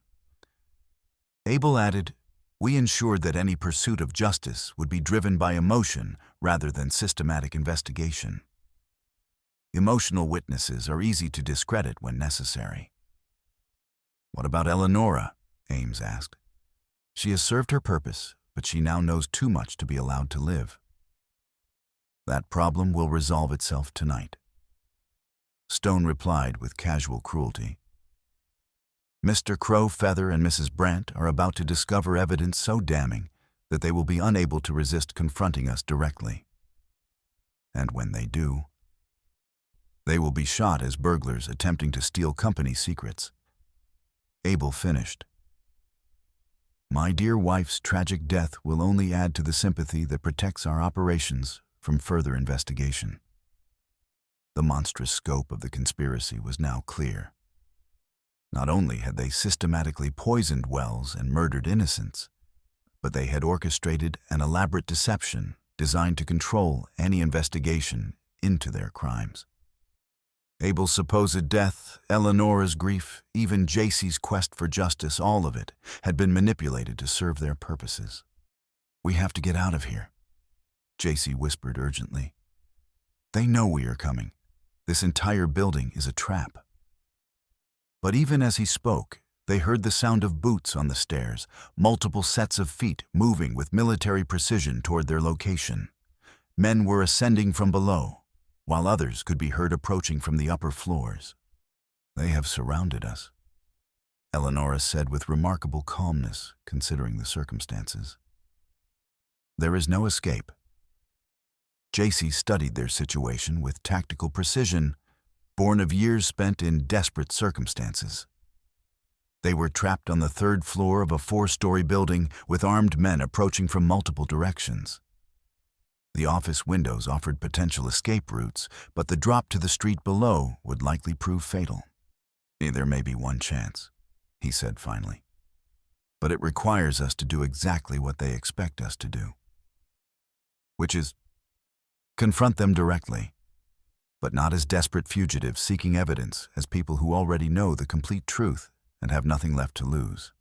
[SPEAKER 1] Abel added, we ensured that any pursuit of justice would be driven by emotion rather than systematic investigation. Emotional witnesses are easy to discredit when necessary. What about Eleonora? Ames asked. She has served her purpose, but she now knows too much to be allowed to live. That problem will resolve itself tonight. Stone replied with casual cruelty. Mr. Crow Feather and Mrs. Brandt are about to discover evidence so damning that they will be unable to resist confronting us directly. And when they do, they will be shot as burglars attempting to steal company secrets. Abel finished. My dear wife's tragic death will only add to the sympathy that protects our operations from further investigation. The monstrous scope of the conspiracy was now clear. Not only had they systematically poisoned wells and murdered innocents, but they had orchestrated an elaborate deception designed to control any investigation into their crimes. Abel's supposed death, Eleonora's grief, even JC's quest for justice, all of it had been manipulated to serve their purposes. We have to get out of here, JC whispered urgently. They know we are coming. This entire building is a trap. But even as he spoke, they heard the sound of boots on the stairs, multiple sets of feet moving with military precision toward their location. Men were ascending from below, while others could be heard approaching from the upper floors. They have surrounded us, Eleonora said with remarkable calmness, considering the circumstances. There is no escape. JC studied their situation with tactical precision, born of years spent in desperate circumstances. They were trapped on the third floor of a 4-story building with armed men approaching from multiple directions. The office windows offered potential escape routes, but the drop to the street below would likely prove fatal. "There may be one chance," he said finally, "but it requires us to do exactly what they expect us to do, which is confront them directly, but not as desperate fugitives seeking evidence, as people who already know the complete truth and have nothing left to lose."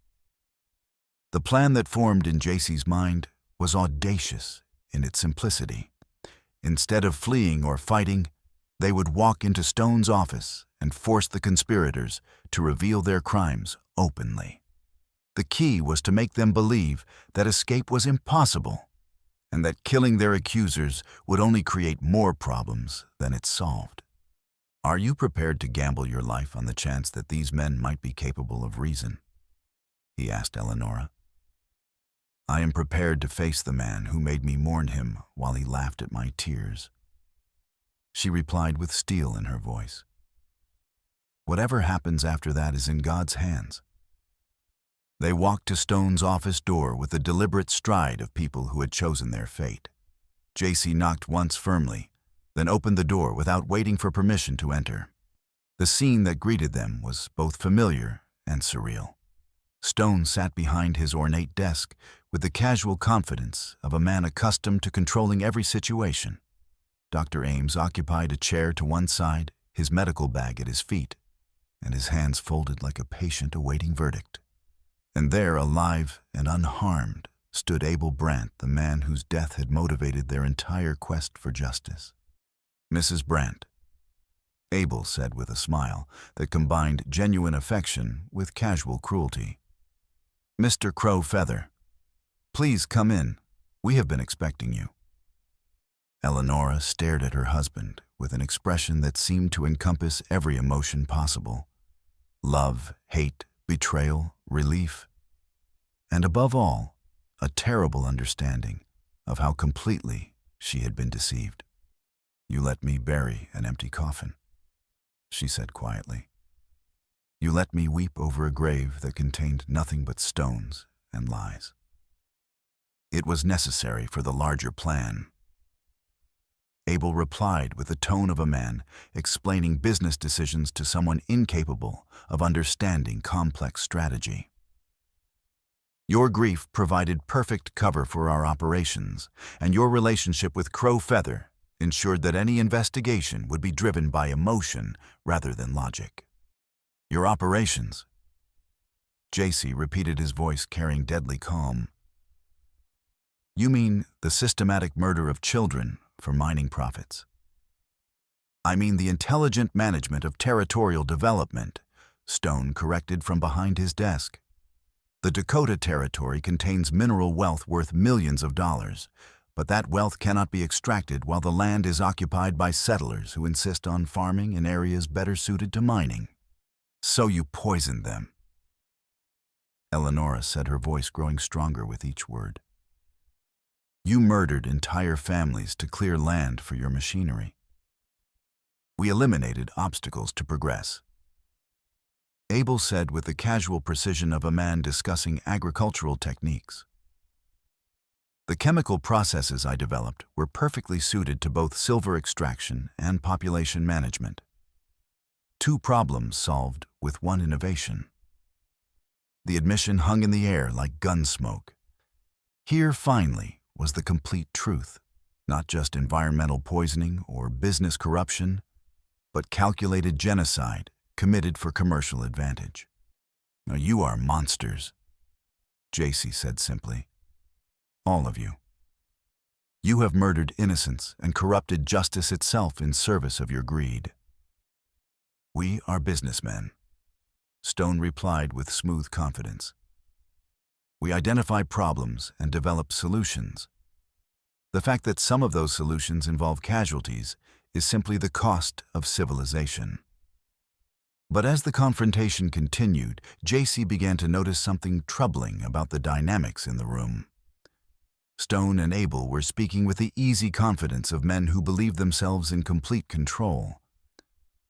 [SPEAKER 1] The plan that formed in JC's mind was audacious in its simplicity. Instead of fleeing or fighting, they would walk into Stone's office and force the conspirators to reveal their crimes openly. The key was to make them believe that escape was impossible and that killing their accusers would only create more problems than it solved. "Are you prepared to gamble your life on the chance that these men might be capable of reason?" he asked Eleonora. "I am prepared to face the man who made me mourn him while he laughed at my tears," she replied with steel in her voice. "Whatever happens after that is in God's hands." They walked to Stone's office door with the deliberate stride of people who had chosen their fate. JC knocked once firmly, then opened the door without waiting for permission to enter. The scene that greeted them was both familiar and surreal. Stone sat behind his ornate desk with the casual confidence of a man accustomed to controlling every situation. Dr. Ames occupied a chair to one side, his medical bag at his feet, and his hands folded like a patient awaiting verdict. And there, alive and unharmed, stood Abel Brandt, the man whose death had motivated their entire quest for justice. "Mrs. Brandt," Abel said with a smile that combined genuine affection with casual cruelty. "Mr. Crow Feather, please come in. We have been expecting you." Eleonora stared at her husband with an expression that seemed to encompass every emotion possible: love, hate, betrayal, relief, and above all, a terrible understanding of how completely she had been deceived. "You let me bury an empty coffin," she said quietly. "You let me weep over a grave that contained nothing but stones and lies. It was necessary for the larger plan." Abel replied with the tone of a man explaining business decisions to someone incapable of understanding complex strategy. "Your grief provided perfect cover for our operations, and your relationship with Crow Feather ensured that any investigation would be driven by emotion rather than logic." "Your operations?" JC repeated, his voice carrying deadly calm. "You mean the systematic murder of children for mining profits?" "I mean the intelligent management of territorial development," Stone corrected from behind his desk. "The Dakota Territory contains mineral wealth worth millions of dollars, but that wealth cannot be extracted while the land is occupied by settlers who insist on farming in areas better suited to mining. So you poisoned them," Eleonora said, her voice growing stronger with each word. "You murdered entire families to clear land for your machinery. We eliminated obstacles to progress," Abel said with the casual precision of a man discussing agricultural techniques. "The chemical processes I developed were perfectly suited to both silver extraction and population management. 2 problems solved with 1 innovation." The admission hung in the air like gun smoke. Here, finally, was the complete truth, not just environmental poisoning or business corruption, but calculated genocide committed for commercial advantage. "Now you are monsters," JC said simply. "All of you. You have murdered innocents and corrupted justice itself in service of your greed." "We are businessmen," Stone replied with smooth confidence. "We identify problems and develop solutions. The fact that some of those solutions involve casualties is simply the cost of civilization." But as the confrontation continued, JC began to notice something troubling about the dynamics in the room. Stone and Abel were speaking with the easy confidence of men who believe themselves in complete control.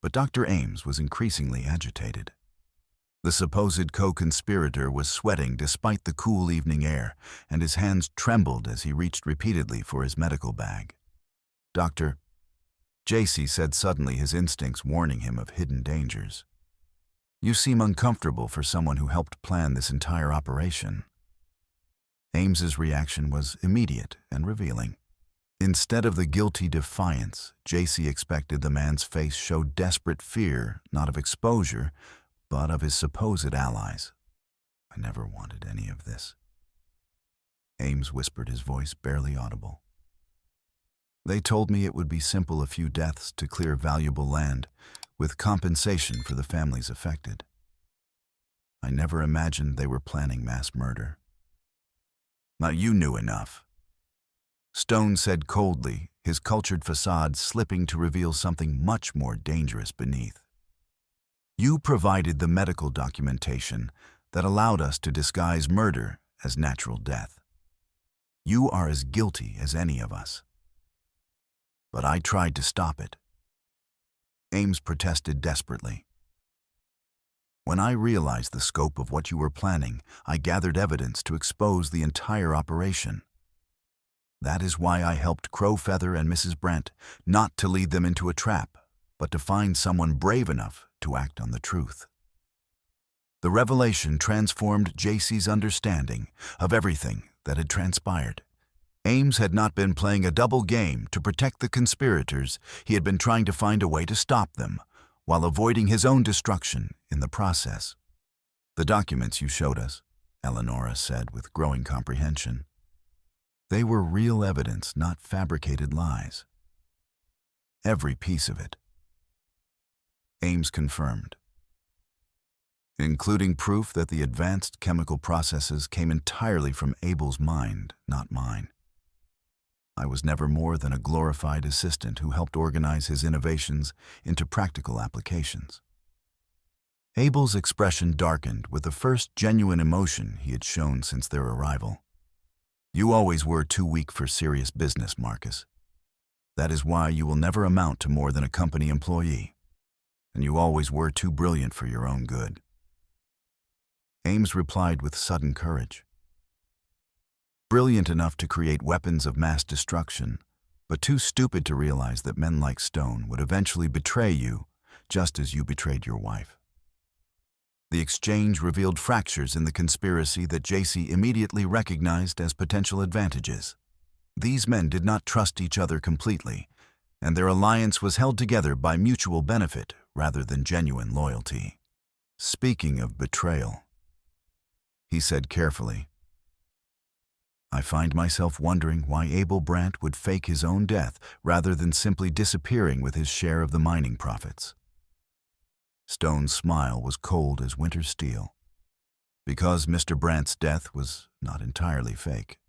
[SPEAKER 1] But Dr. Ames was increasingly agitated. The supposed co-conspirator was sweating despite the cool evening air, and his hands trembled as he reached repeatedly for his medical bag. "Doctor," JC said suddenly, his instincts warning him of hidden dangers. "You seem uncomfortable for someone who helped plan this entire operation." Ames's reaction was immediate and revealing. Instead of the guilty defiance JC expected, the man's face showed desperate fear, not of exposure, but of his supposed allies. "I never wanted any of this," Ames whispered, his voice barely audible. "They told me it would be simple, a few deaths to clear valuable land, with compensation for the families affected. I never imagined they were planning mass murder." "Now you knew enough," Stone said coldly, his cultured facade slipping to reveal something much more dangerous beneath. "You provided the medical documentation that allowed us to disguise murder as natural death. You are as guilty as any of us." "But I tried to stop it," Ames protested desperately. "When I realized the scope of what you were planning, I gathered evidence to expose the entire operation. That is why I helped Crowfeather and Mrs. Brent, not to lead them into a trap, but to find someone brave enough to act on the truth." The revelation transformed JC's understanding of everything that had transpired. Ames had not been playing a double game to protect the conspirators. He had been trying to find a way to stop them, while avoiding his own destruction in the process. "The documents you showed us," Eleonora said with growing comprehension. "They were real evidence, not fabricated lies." "Every piece of it," Ames confirmed, "including proof that the advanced chemical processes came entirely from Abel's mind, not mine. I was never more than a glorified assistant who helped organize his innovations into practical applications." Abel's expression darkened with the first genuine emotion he had shown since their arrival. "You always were too weak for serious business, Marcus. That is why you will never amount to more than a company employee. And you always were too brilliant for your own good." Ames replied with sudden courage. "Brilliant enough to create weapons of mass destruction, but too stupid to realize that men like Stone would eventually betray you, just as you betrayed your wife." The exchange revealed fractures in the conspiracy that JC immediately recognized as potential advantages. These men did not trust each other completely, and their alliance was held together by mutual benefit rather than genuine loyalty. "Speaking of betrayal," he said carefully, "I find myself wondering why Abel Brandt would fake his own death rather than simply disappearing with his share of the mining profits." Stone's smile was cold as winter steel. "Because Mr. Brandt's death was not entirely fake.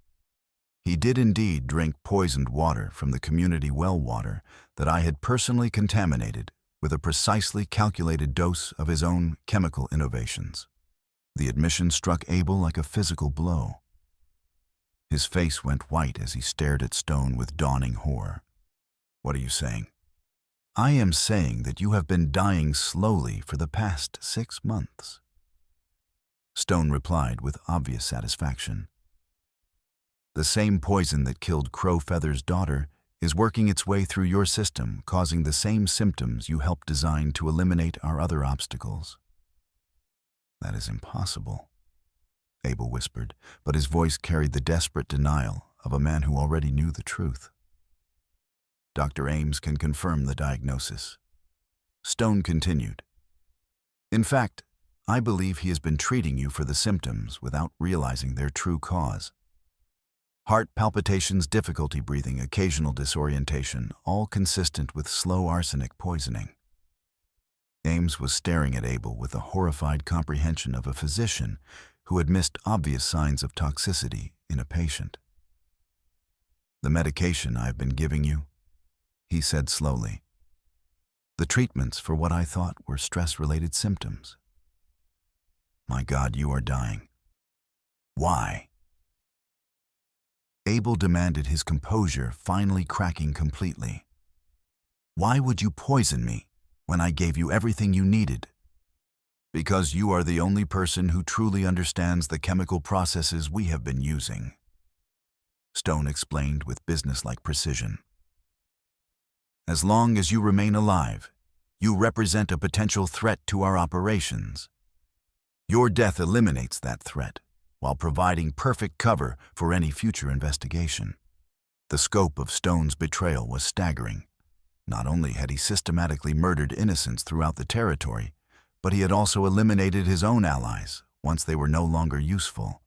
[SPEAKER 1] He did indeed drink poisoned water from the community well water that I had personally contaminated with a precisely calculated dose of his own chemical innovations." The admission struck Abel like a physical blow. His face went white as he stared at Stone with dawning horror. "What are you saying?" "I am saying that you have been dying slowly for the past 6 months." Stone replied with obvious satisfaction. "The same poison that killed Crowfeather's daughter is working its way through your system, causing the same symptoms you helped design to eliminate our other obstacles." "That is impossible," Abel whispered, but his voice carried the desperate denial of a man who already knew the truth. "Dr. Ames can confirm the diagnosis." Stone continued. "In fact, I believe he has been treating you for the symptoms without realizing their true cause. Heart palpitations, difficulty breathing, occasional disorientation, all consistent with slow arsenic poisoning." Ames was staring at Abel with the horrified comprehension of a physician who had missed obvious signs of toxicity in a patient. "The medication I have been giving you," he said slowly. "The treatments for what I thought were stress-related symptoms. My God, you are dying. Why?" Abel demanded, his composure finally cracking completely. "Why would you poison me when I gave you everything you needed?" "Because you are the only person who truly understands the chemical processes we have been using," Stone explained with businesslike precision. "As long as you remain alive, you represent a potential threat to our operations. Your death eliminates that threat, while providing perfect cover for any future investigation." The scope of Stone's betrayal was staggering. Not only had he systematically murdered innocents throughout the territory, but he had also eliminated his own allies once they were no longer useful.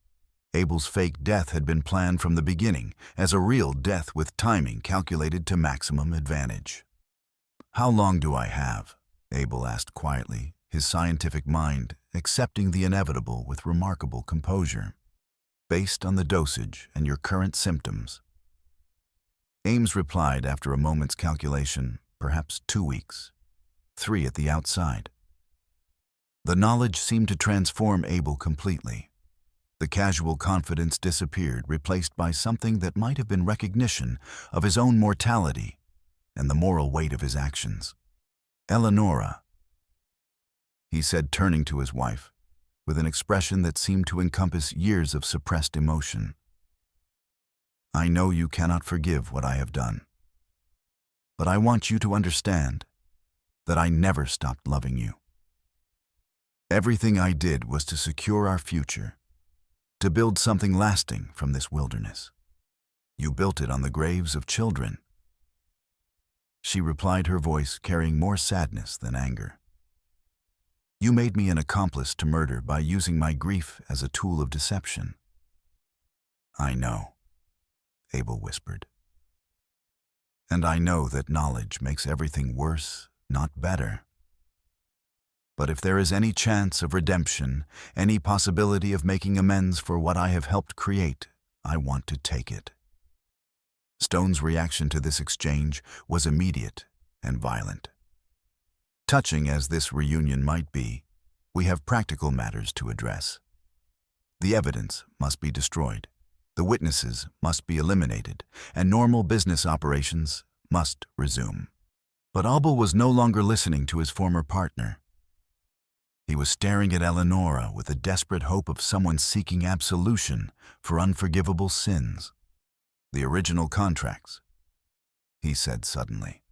[SPEAKER 1] Abel's fake death had been planned from the beginning as a real death with timing calculated to maximum advantage. "How long do I have?" Abel asked quietly, his scientific mind accepting the inevitable with remarkable composure. "Based on the dosage and your current symptoms." Ames replied after a moment's calculation, "Perhaps 2 weeks. 3 at the outside." The knowledge seemed to transform Abel completely. The casual confidence disappeared, replaced by something that might have been recognition of his own mortality and the moral weight of his actions. "Eleonora," he said, turning to his wife, with an expression that seemed to encompass years of suppressed emotion. "I know you cannot forgive what I have done, but I want you to understand that I never stopped loving you. Everything I did was to secure our future, to build something lasting from this wilderness. You built it on the graves of children." She replied, her voice carrying more sadness than anger. "You made me an accomplice to murder by using my grief as a tool of deception." "I know," Abel whispered. "And I know that knowledge makes everything worse, not better. But if there is any chance of redemption, any possibility of making amends for what I have helped create, I want to take it." Stone's reaction to this exchange was immediate and violent. Touching as this reunion might be, we have practical matters to address. The evidence must be destroyed, the witnesses must be eliminated, and normal business operations must resume. But Abel was no longer listening to his former partner. He was staring at Eleonora with the desperate hope of someone seeking absolution for unforgivable sins. "The original contracts," he said suddenly.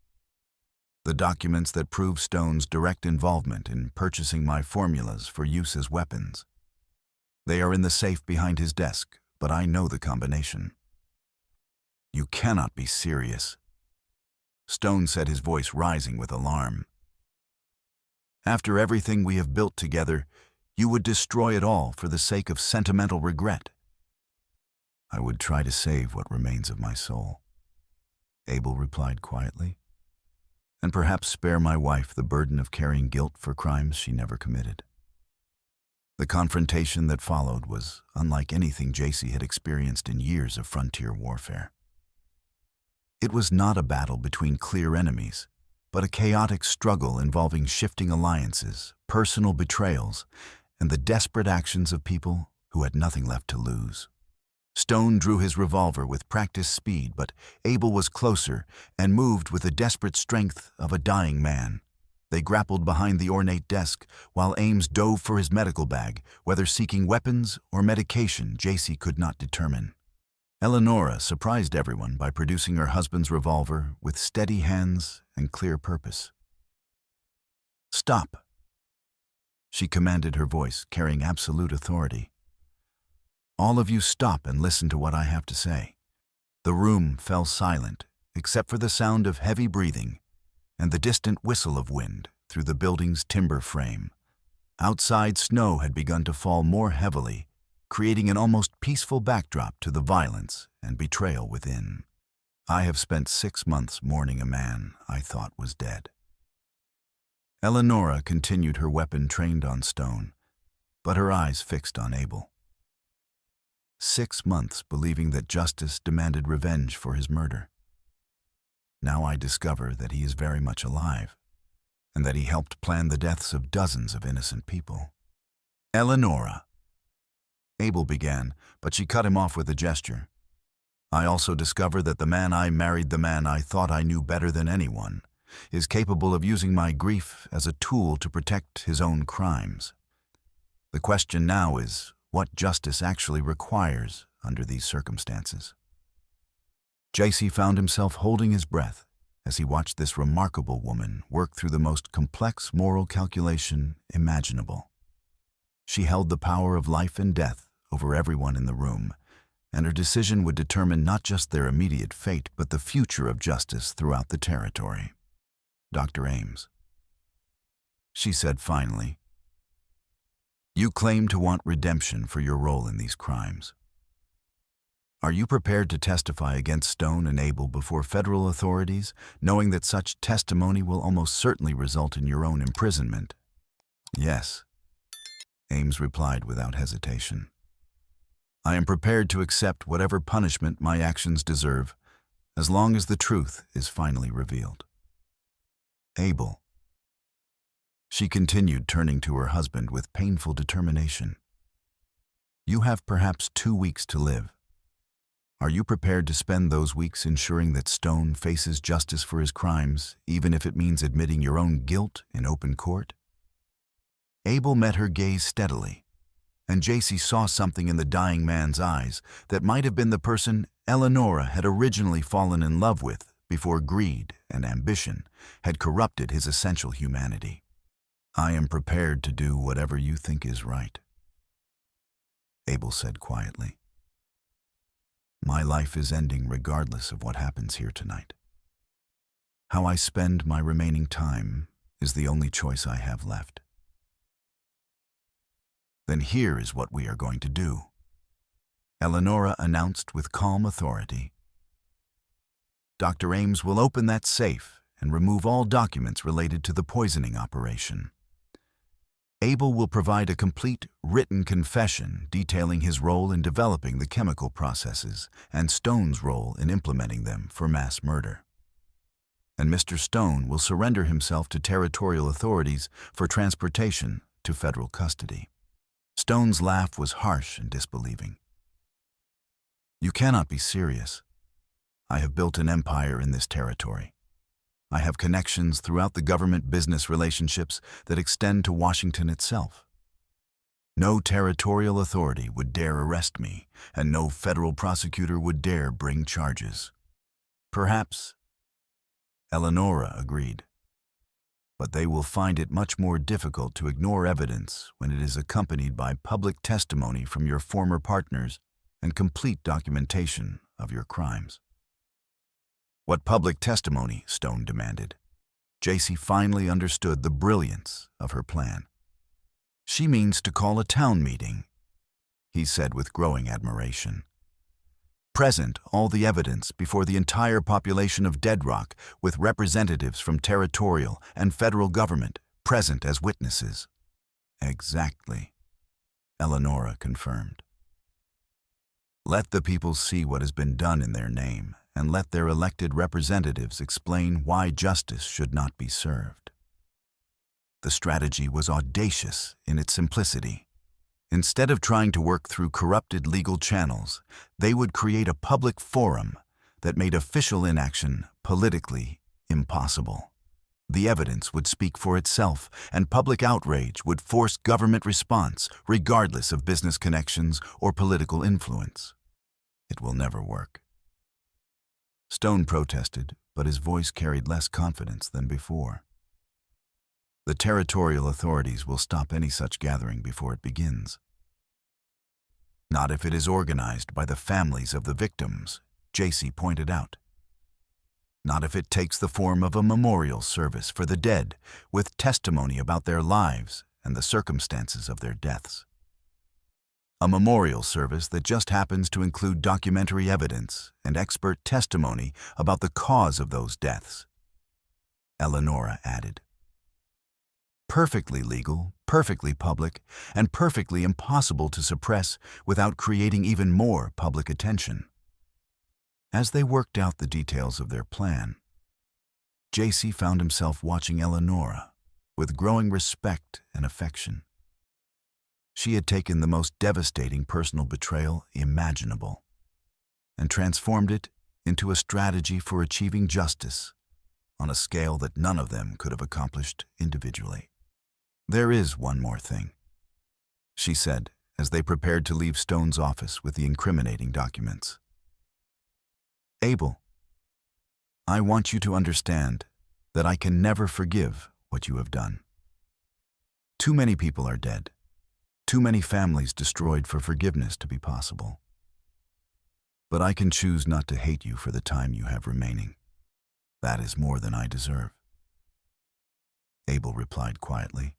[SPEAKER 1] "The documents that prove Stone's direct involvement in purchasing my formulas for use as weapons. They are in the safe behind his desk, but I know the combination." "You cannot be serious," Stone said, his voice rising with alarm. "After everything we have built together, you would destroy it all for the sake of sentimental regret." "I would try to save what remains of my soul," Abel replied quietly, "and perhaps spare my wife the burden of carrying guilt for crimes she never committed." The confrontation that followed was unlike anything JC had experienced in years of frontier warfare. It was not a battle between clear enemies, but a chaotic struggle involving shifting alliances, personal betrayals, and the desperate actions of people who had nothing left to lose. Stone drew his revolver with practiced speed, but Abel was closer and moved with the desperate strength of a dying man. They grappled behind the ornate desk, while Ames dove for his medical bag, whether seeking weapons or medication JC could not determine. Eleonora surprised everyone by producing her husband's revolver with steady hands and clear purpose. "Stop," she commanded, her voice carrying absolute authority. "All of you stop and listen to what I have to say." The room fell silent, except for the sound of heavy breathing and the distant whistle of wind through the building's timber frame. Outside, snow had begun to fall more heavily, creating an almost peaceful backdrop to the violence and betrayal within. "I have spent 6 months mourning a man I thought was dead." Eleonora continued, her weapon trained on Stone, but her eyes fixed on Abel. 6 months believing that justice demanded revenge for his murder. Now I discover that he is very much alive, and that he helped plan the deaths of dozens of innocent people. "Eleonora," Abel began, but she cut him off with a gesture. I also discover that the man I married, the man I thought I knew better than anyone, is capable of using my grief as a tool to protect his own crimes. The question now is what justice actually requires under these circumstances. JC found himself holding his breath as he watched this remarkable woman work through the most complex moral calculation imaginable. She held the power of life and death over everyone in the room, and her decision would determine not just their immediate fate, but the future of justice throughout the territory. Dr. Ames, she said finally, you claim to want redemption for your role in these crimes. Are you prepared to testify against Stone and Abel before federal authorities, knowing that such testimony will almost certainly result in your own imprisonment? Yes, Ames replied without hesitation. I am prepared to accept whatever punishment my actions deserve, as long as the truth is finally revealed. Abel, she continued, turning to her husband with painful determination. You have perhaps 2 weeks to live. Are you prepared to spend those weeks ensuring that Stone faces justice for his crimes, even if it means admitting your own guilt in open court? Abel met her gaze steadily, and JC saw something in the dying man's eyes that might have been the person Eleonora had originally fallen in love with before greed and ambition had corrupted his essential humanity. I am prepared to do whatever you think is right, Abel said quietly. My life is ending regardless of what happens here tonight. How I spend my remaining time is the only choice I have left. Then here is what we are going to do, Eleonora announced with calm authority. Dr. Ames will open that safe and remove all documents related to the poisoning operation. Abel will provide a complete written confession detailing his role in developing the chemical processes and Stone's role in implementing them for mass murder. And Mr. Stone will surrender himself to territorial authorities for transportation to federal custody. Stone's laugh was harsh and disbelieving. You cannot be serious. I have built an empire in this territory. I have connections throughout the government-business relationships that extend to Washington itself. No territorial authority would dare arrest me, and no federal prosecutor would dare bring charges. Perhaps, Eleonora agreed, but they will find it much more difficult to ignore evidence when it is accompanied by public testimony from your former partners and complete documentation of your crimes. What public testimony? Stone demanded. JC finally understood the brilliance of her plan. She means to call a town meeting, he said with growing admiration. Present all the evidence before the entire population of Dead Rock, with representatives from territorial and federal government present as witnesses. Exactly, Eleonora confirmed. Let the people see what has been done in their name, and let their elected representatives explain why justice should not be served. The strategy was audacious in its simplicity. Instead of trying to work through corrupted legal channels, they would create a public forum that made official inaction politically impossible. The evidence would speak for itself, and public outrage would force government response, regardless of business connections or political influence. It will never work. Stone protested, but his voice carried less confidence than before. The territorial authorities will stop any such gathering before it begins. Not if it is organized by the families of the victims, JC pointed out. Not if it takes the form of a memorial service for the dead, with testimony about their lives and the circumstances of their deaths. A memorial service that just happens to include documentary evidence and expert testimony about the cause of those deaths, Eleonora added. Perfectly legal, perfectly public, and perfectly impossible to suppress without creating even more public attention. As they worked out the details of their plan, JC found himself watching Eleonora with growing respect and affection. She had taken the most devastating personal betrayal imaginable, and transformed it into a strategy for achieving justice on a scale that none of them could have accomplished individually. "There is one more thing," she said as they prepared to leave Stone's office with the incriminating documents. "Abel, I want you to understand that I can never forgive what you have done. Too many people are dead, too many families destroyed for forgiveness to be possible. But I can choose not to hate you for the time you have remaining. That is more than I deserve." Abel replied quietly,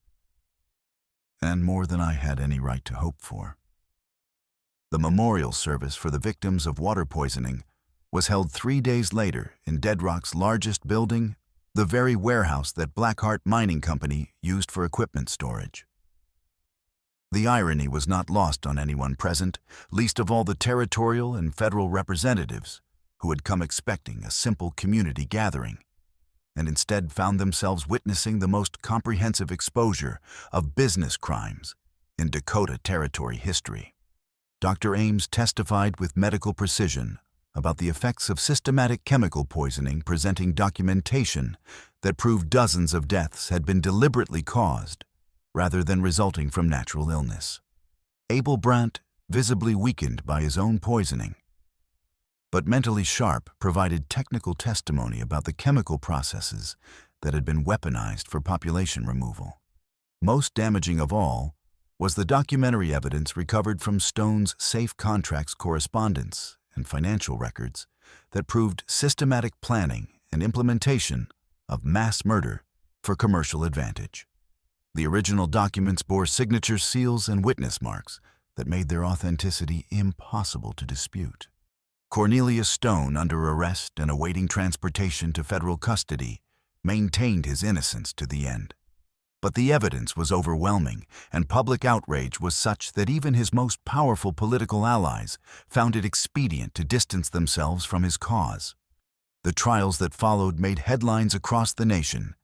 [SPEAKER 1] "And more than I had any right to hope for." The memorial service for the victims of water poisoning was held 3 days later in Dead Rock's largest building, the very warehouse that Blackheart Mining Company used for equipment storage. The irony was not lost on anyone present, least of all the territorial and federal representatives, who had come expecting a simple community gathering, and instead found themselves witnessing the most comprehensive exposure of business crimes in Dakota Territory history. Dr. Ames testified with medical precision about the effects of systematic chemical poisoning, presenting documentation that proved dozens of deaths had been deliberately caused rather than resulting from natural illness. Abel Brandt, visibly weakened by his own poisoning, but mentally sharp, provided technical testimony about the chemical processes that had been weaponized for population removal. Most damaging of all was the documentary evidence recovered from Stone's safe contracts correspondence and financial records that proved systematic planning and implementation of mass murder for commercial advantage. The original documents bore signature seals and witness marks that made their authenticity impossible to dispute. Cornelius Stone, under arrest and awaiting transportation to federal custody, maintained his innocence to the end. But the evidence was overwhelming, and public outrage was such that even his most powerful political allies found it expedient to distance themselves from his cause. The trials that followed made headlines across the nation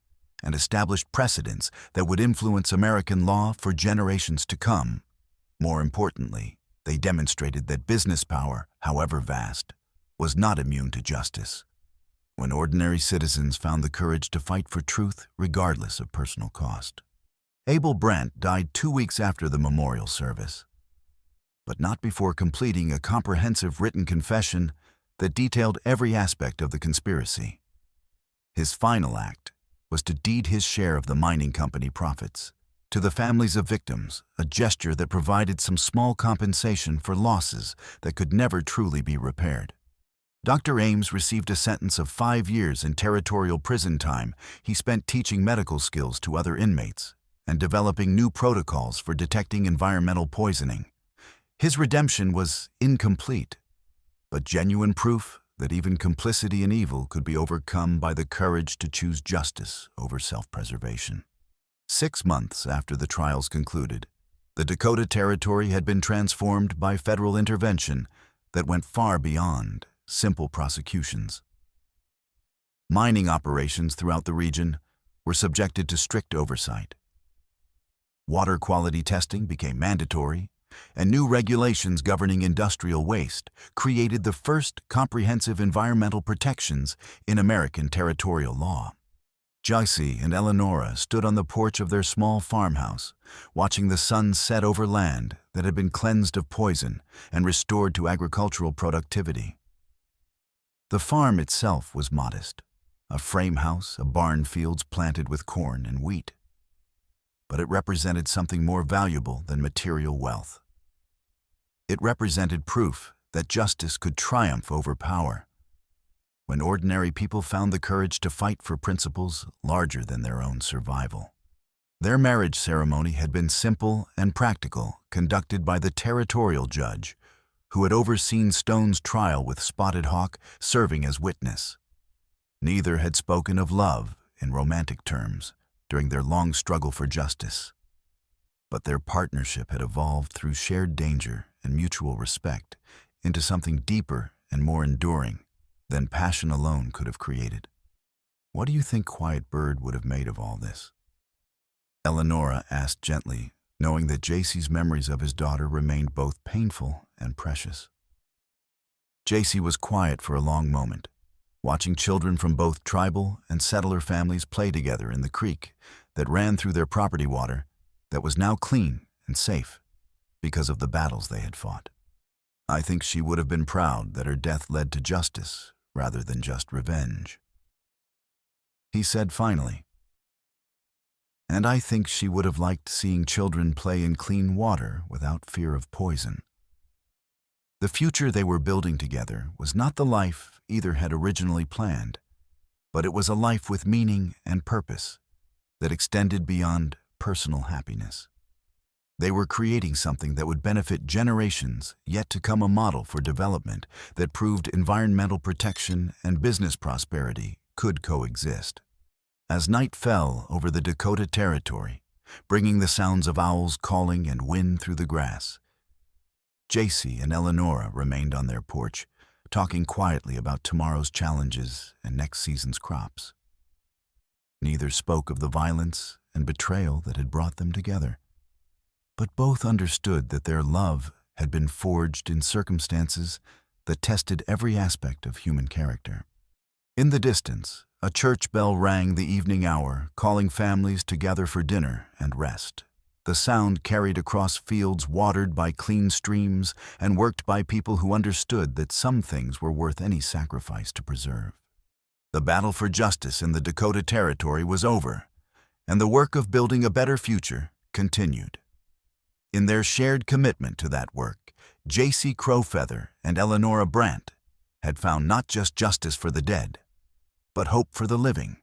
[SPEAKER 1] and established precedents that would influence American law for generations to come. More importantly, they demonstrated that business power, however vast, was not immune to justice, when ordinary citizens found the courage to fight for truth regardless of personal cost. Abel Brandt died 2 weeks after the memorial service, but not before completing a comprehensive written confession that detailed every aspect of the conspiracy. His final act was to deed his share of the mining company profits to the families of victims, a gesture that provided some small compensation for losses that could never truly be repaired. Dr. Ames received a sentence of 5 years in territorial prison time. He spent teaching medical skills to other inmates and developing new protocols for detecting environmental poisoning. His redemption was incomplete, but genuine proof that even complicity in evil could be overcome by the courage to choose justice over self-preservation. 6 months after the trials concluded, the Dakota Territory had been transformed by federal intervention that went far beyond simple prosecutions. Mining operations throughout the region were subjected to strict oversight. Water quality testing became mandatory, and new regulations governing industrial waste created the first comprehensive environmental protections in American territorial law. Joycey and Eleonora stood on the porch of their small farmhouse, watching the sun set over land that had been cleansed of poison and restored to agricultural productivity. The farm itself was modest, a frame house, a barn fields planted with corn and wheat. But it represented something more valuable than material wealth. It represented proof that justice could triumph over power, when ordinary people found the courage to fight for principles larger than their own survival. Their marriage ceremony had been simple and practical, conducted by the territorial judge, who had overseen Stone's trial with Spotted Hawk serving as witness. Neither had spoken of love in romantic terms during their long struggle for justice, but their partnership had evolved through shared danger and mutual respect into something deeper and more enduring than passion alone could have created. What do you think Quiet Bird would have made of all this? Eleonora asked gently, knowing that Joycey's memories of his daughter remained both painful and precious. JC was quiet for a long moment, watching children from both tribal and settler families play together in the creek that ran through their property water that was now clean and safe because of the battles they had fought. I think she would have been proud that her death led to justice rather than just revenge. He said finally, and I think she would have liked seeing children play in clean water without fear of poison. The future they were building together was not the life either had originally planned, but it was a life with meaning and purpose that extended beyond personal happiness. They were creating something that would benefit generations yet to come, a model for development that proved environmental protection and business prosperity could coexist. As night fell over the Dakota Territory, bringing the sounds of owls calling and wind through the grass, JC and Eleonora remained on their porch, talking quietly about tomorrow's challenges and next season's crops. Neither spoke of the violence and betrayal that had brought them together, but both understood that their love had been forged in circumstances that tested every aspect of human character. In the distance, a church bell rang the evening hour, calling families to gather for dinner and rest. The sound carried across fields watered by clean streams and worked by people who understood that some things were worth any sacrifice to preserve. The battle for justice in the Dakota Territory was over, and the work of building a better future continued. In their shared commitment to that work, JC Crowfeather and Eleonora Brandt had found not just justice for the dead, but hope for the living.